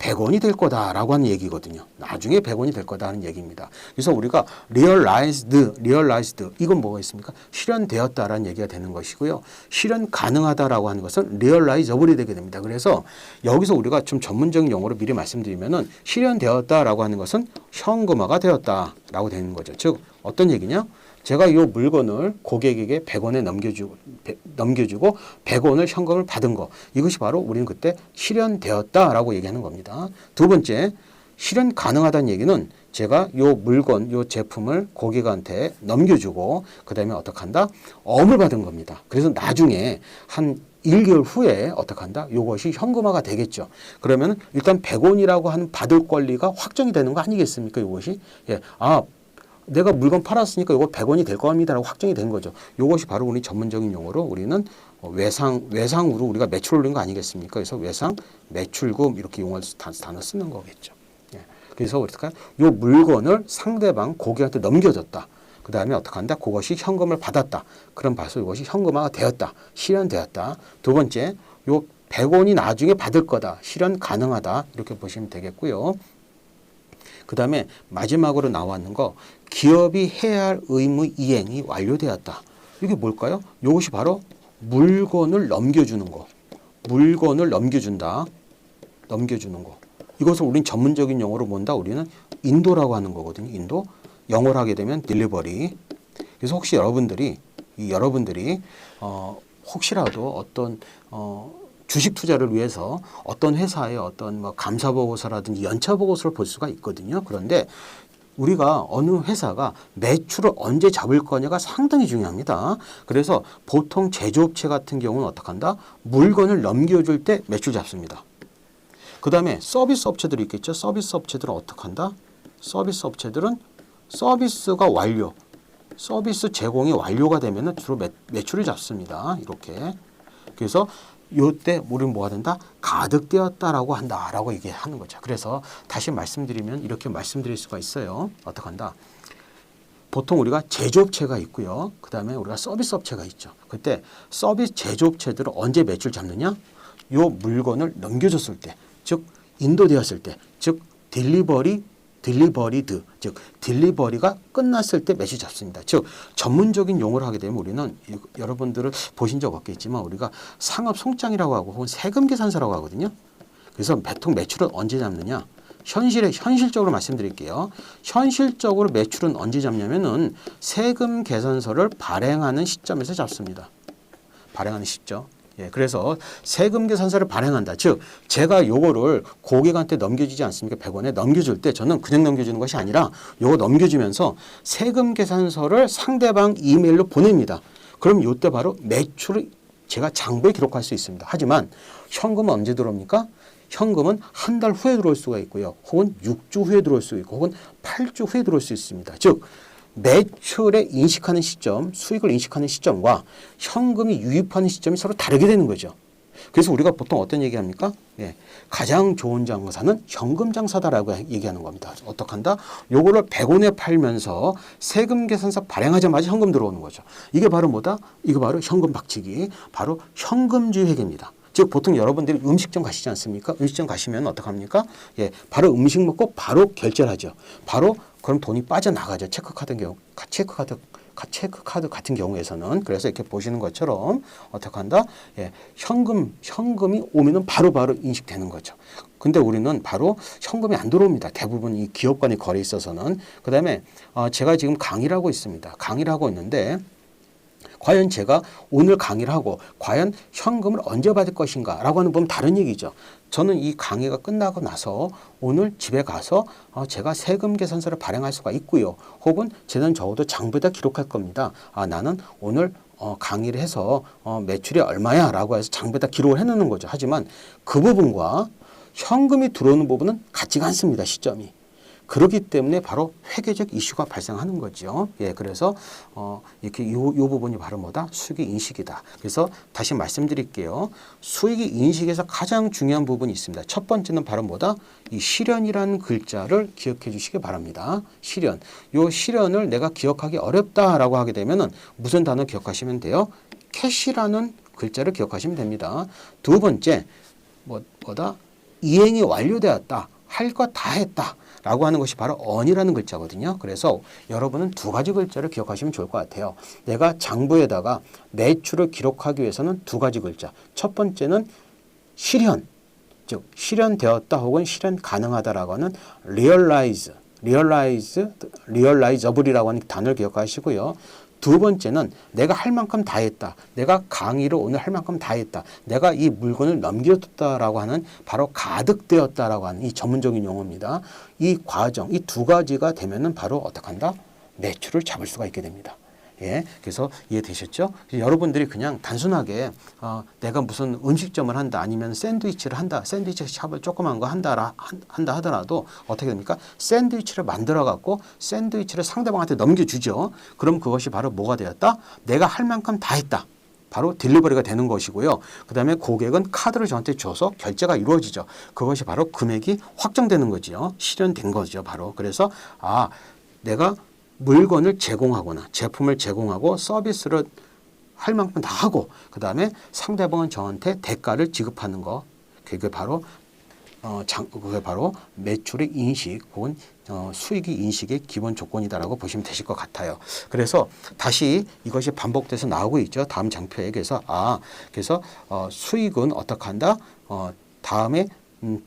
100원이 될 거다라고 하는 얘기거든요. 나중에 100원이 될 거다 하는 얘기입니다. 그래서 우리가 realized 이건 뭐가 있습니까? 실현되었다라는 얘기가 되는 것이고요. 실현 가능하다라고 하는 것은 realizable이 되게 됩니다. 그래서 여기서 우리가 좀 전문적인 용어로 미리 말씀드리면은 실현되었다라고 하는 것은 현금화가 되었다라고 되는 거죠. 즉 어떤 얘기냐? 제가 이 물건을 고객에게 100원에 넘겨주고 100원을 현금을 받은 거. 이것이 바로 우리는 그때 실현되었다라고 얘기하는 겁니다. 두 번째, 실현 가능하다는 얘기는 제가 이 물건, 이 제품을 고객한테 넘겨주고 그다음에 어떻게 한다? 어음을 받은 겁니다. 그래서 나중에 한 1개월 후에 어떻게 한다? 이것이 현금화가 되겠죠. 그러면 일단 100원이라고 하는 받을 권리가 확정이 되는 거 아니겠습니까? 이것이. 예. 내가 물건 팔았으니까 이거 100원이 될 겁니다라고 확정이 된 거죠. 이것이 바로 우리 전문적인 용어로 우리는 외상으로 우리가 매출 올린 거 아니겠습니까? 그래서 외상, 매출금 이렇게 용어 단어 쓰는 거겠죠. 예. 그래서 어떡할까요? 이 물건을 상대방 고객한테 넘겨줬다. 그 다음에 어떻게 한다? 그것이 현금을 받았다. 그럼 봐서 이것이 현금화가 되었다. 실현되었다. 두 번째, 요 100원이 나중에 받을 거다. 실현 가능하다. 이렇게 보시면 되겠고요. 그 다음에 마지막으로 나왔는 거 기업이 해야 할 의무 이행이 완료되었다. 이게 뭘까요? 이것이 바로 물건을 넘겨주는 거. 물건을 넘겨준다. 넘겨주는 거. 이것을 우린 전문적인 용어로 본다. 우리는 인도라고 하는 거거든요. 인도. 영어로 하게 되면 딜리버리. 그래서 혹시 여러분들이 혹시라도 어떤 주식 투자를 위해서 어떤 회사의 어떤 뭐 감사 보고서라든지 연차 보고서를 볼 수가 있거든요. 그런데 우리가 어느 회사가 매출을 언제 잡을 거냐가 상당히 중요합니다. 그래서 보통 제조업체 같은 경우는 어떻게 한다? 물건을 넘겨줄 때 매출 잡습니다. 그 다음에 서비스 업체들이 있겠죠. 서비스 업체들은 어떻게 한다? 서비스 업체들은 서비스가 완료, 서비스 제공이 완료가 되면 주로 매출을 잡습니다. 이렇게. 그래서 요때 우리는 뭐가 된다? 가득되었다라고 한다라고 얘기하는 거죠. 그래서 다시 말씀드리면 이렇게 말씀드릴 수가 있어요. 어떻게 한다? 보통 우리가 제조업체가 있고요. 그 다음에 우리가 서비스 업체가 있죠. 그때 서비스 제조업체들은 언제 매출 잡느냐? 요 물건을 넘겨줬을 때, 즉 인도되었을 때, 즉 딜리버리드, 즉 딜리버리가 끝났을 때 매출 잡습니다. 즉 전문적인 용어를 하게 되면 우리는 여러분들은 보신 적 없겠지만 우리가 상업 송장이라고 하고 혹은 세금 계산서라고 하거든요. 그래서 보통 매출은 언제 잡느냐? 현실적으로 말씀드릴게요. 현실적으로 매출은 언제 잡냐면은 세금 계산서를 발행하는 시점에서 잡습니다. 발행하는 시점. 예, 그래서 세금 계산서를 발행한다. 즉 제가 요거를 고객한테 넘겨주지 않습니까? 100원에 넘겨줄 때 저는 그냥 넘겨주는 것이 아니라 요거 넘겨주면서 세금 계산서를 상대방 이메일로 보냅니다. 그럼 요때 바로 매출을 제가 장부에 기록할 수 있습니다. 하지만 현금은 언제 들어옵니까? 현금은 한 달 후에 들어올 수가 있고요. 혹은 6주 후에 들어올 수 있고 혹은 8주 후에 들어올 수 있습니다. 즉 매출에 인식하는 시점, 수익을 인식하는 시점과 현금이 유입하는 시점이 서로 다르게 되는 거죠. 그래서 우리가 보통 어떤 얘기합니까? 예, 가장 좋은 장사는 현금 장사다라고 얘기하는 겁니다. 어떻게 한다? 요거를 100원에 팔면서 세금 계산서 발행하자마자 현금 들어오는 거죠. 이게 바로 뭐다? 이거 바로 현금 박치기, 바로 현금주의 회계입니다. 즉 보통 여러분들이 음식점 가시지 않습니까? 음식점 가시면 어떡합니까? 예, 바로 음식 먹고 바로 결제를 하죠. 바로 그럼 돈이 빠져나가죠. 체크카드 같은 경우에서는. 그래서 이렇게 보시는 것처럼 어떻게 한다? 예, 현금이 오면은 바로바로 인식되는 거죠. 근데 우리는 바로 현금이 안 들어옵니다. 대부분 이 기업 간의 거래에 있어서는. 그 다음에 제가 지금 강의를 하고 있습니다. 강의를 하고 있는데 과연 제가 오늘 강의를 하고 과연 현금을 언제 받을 것인가 라고 하는 보면 다른 얘기죠. 저는 이 강의가 끝나고 나서 오늘 집에 가서 제가 세금 계산서를 발행할 수가 있고요. 혹은 저는 적어도 장부에다 기록할 겁니다. 나는 오늘 강의를 해서 매출이 얼마야 라고 해서 장부에다 기록을 해놓는 거죠. 하지만 그 부분과 현금이 들어오는 부분은 같지가 않습니다. 시점이. 그렇기 때문에 바로 회계적 이슈가 발생하는 거죠. 예, 그래서 이렇게 요 부분이 바로 뭐다? 수익의 인식이다. 그래서 다시 말씀드릴게요. 수익의 인식에서 가장 중요한 부분이 있습니다. 첫 번째는 바로 뭐다? 이 실현이라는 글자를 기억해 주시기 바랍니다. 실현. 요 실현을 내가 기억하기 어렵다라고 하게 되면은 무슨 단어 기억하시면 돼요? 캐시라는 글자를 기억하시면 됩니다. 두 번째, 뭐다? 이행이 완료되었다. 할 것 다 했다. 라고 하는 것이 바로 on이라는 글자거든요. 그래서 여러분은 두 가지 글자를 기억하시면 좋을 것 같아요. 내가 장부에다가 매출을 기록하기 위해서는 두 가지 글자. 첫 번째는 실현, 즉 실현되었다 혹은 실현 가능하다라고 하는 realizable이라고 하는 단어를 기억하시고요. 두 번째는 내가 할 만큼 다 했다. 내가 강의를 오늘 할 만큼 다 했다. 내가 이 물건을 넘겼다라고 하는 바로 가득되었다라고 하는 이 전문적인 용어입니다. 이 과정, 이 두 가지가 되면은 바로 어떻게 한다? 매출을 잡을 수가 있게 됩니다. 예, 그래서 이해되셨죠? 여러분들이 그냥 단순하게 내가 무슨 음식점을 한다 아니면 샌드위치를 한다, 샌드위치 샵을 조그만 거 한다 하더라도 어떻게 됩니까? 샌드위치를 만들어 갖고 샌드위치를 상대방한테 넘겨주죠. 그럼 그것이 바로 뭐가 되었다? 내가 할 만큼 다 했다. 바로 딜리버리가 되는 것이고요. 그 다음에 고객은 카드를 저한테 줘서 결제가 이루어지죠. 그것이 바로 금액이 확정되는 거죠. 실현된 거죠. 바로. 그래서 내가 물건을 제공하거나 제품을 제공하고 서비스를 할 만큼 다 하고 그 다음에 상대방은 저한테 대가를 지급하는 거. 그게 바로 매출의 인식 혹은 수익의 인식의 기본 조건이다라고 보시면 되실 것 같아요. 그래서 다시 이것이 반복돼서 나오고 있죠. 다음 장표에. 그래서 수익은 어떻게 한다? 다음에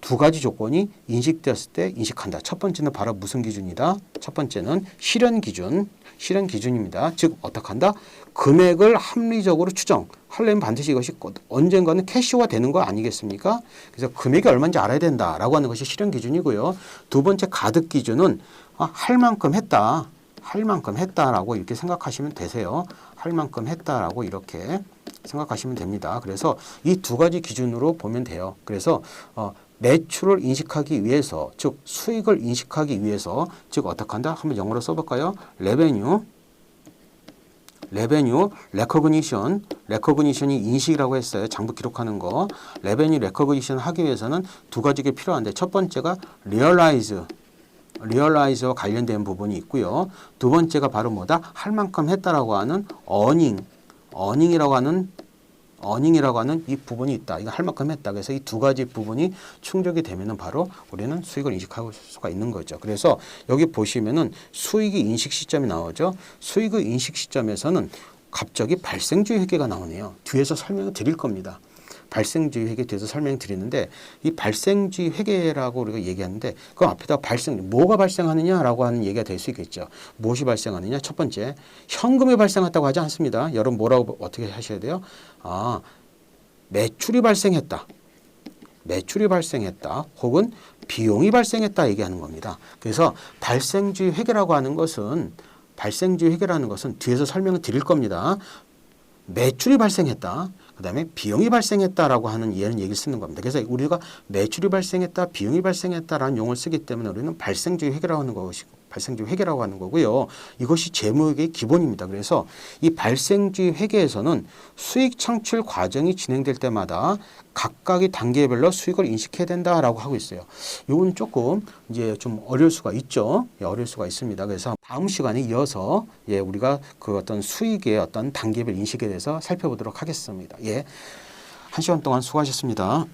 두 가지 조건이 인식되었을 때 인식한다. 첫 번째는 바로 무슨 기준이다? 첫 번째는 실현 기준입니다. 즉 어떻게 한다? 금액을 합리적으로 추정하려면 반드시 이것이 언젠가는 캐시화 되는 거 아니겠습니까? 그래서 금액이 얼마인지 알아야 된다라고 하는 것이 실현 기준이고요. 두 번째 가득 기준은 할 만큼 했다. 할 만큼 했다라고 이렇게 생각하시면 되세요. 할 만큼 했다라고 이렇게 생각하시면 됩니다. 그래서 이 두 가지 기준으로 보면 돼요. 그래서 매출을 인식하기 위해서, 즉 수익을 인식하기 위해서, 즉 어떻게 한다? 한번 영어로 써볼까요? revenue recognition이 인식이라고 했어요. 장부 기록하는 거. revenue recognition 하기 위해서는 두 가지가 필요한데 첫 번째가 realize와 관련된 부분이 있고요. 두 번째가 바로 뭐다? 할 만큼 했다라고 하는 earning이라고 하는 이 부분이 있다. 이거 할 만큼 했다. 그래서 이 두 가지 부분이 충족이 되면은 바로 우리는 수익을 인식할 수가 있는 거죠. 그래서 여기 보시면은 수익의 인식 시점이 나오죠. 수익의 인식 시점에서는 갑자기 발생주의 회계가 나오네요. 뒤에서 설명을 드릴 겁니다. 발생주의 회계 뒤에서 설명드리는데 이 발생주의 회계라고 우리가 얘기하는데 그 앞에다 뭐가 발생하느냐라고 하는 얘기가 될 수 있겠죠. 무엇이 발생하느냐? 첫 번째, 현금이 발생했다고 하지 않습니다. 여러분 뭐라고 어떻게 하셔야 돼요? 매출이 발생했다. 혹은 비용이 발생했다 얘기하는 겁니다. 그래서 발생주의 회계라고 하는 것은 뒤에서 설명을 드릴 겁니다. 매출이 발생했다. 그 다음에 비용이 발생했다라고 하는 얘기를 쓰는 겁니다. 그래서 우리가 매출이 발생했다, 비용이 발생했다라는 용어를 쓰기 때문에 우리는 발생주의 회계라고 하는 거고요. 이것이 재무회계의 기본입니다. 그래서 이 발생주의 회계에서는 수익 창출 과정이 진행될 때마다 각각의 단계별로 수익을 인식해야 된다라고 하고 있어요. 이건 조금 이제 좀 어려울 수가 있죠. 어려울 수가 있습니다. 그래서 다음 시간에 이어서 우리가 그 어떤 수익의 어떤 단계별 인식에 대해서 살펴보도록 하겠습니다. 한 시간 동안 수고하셨습니다.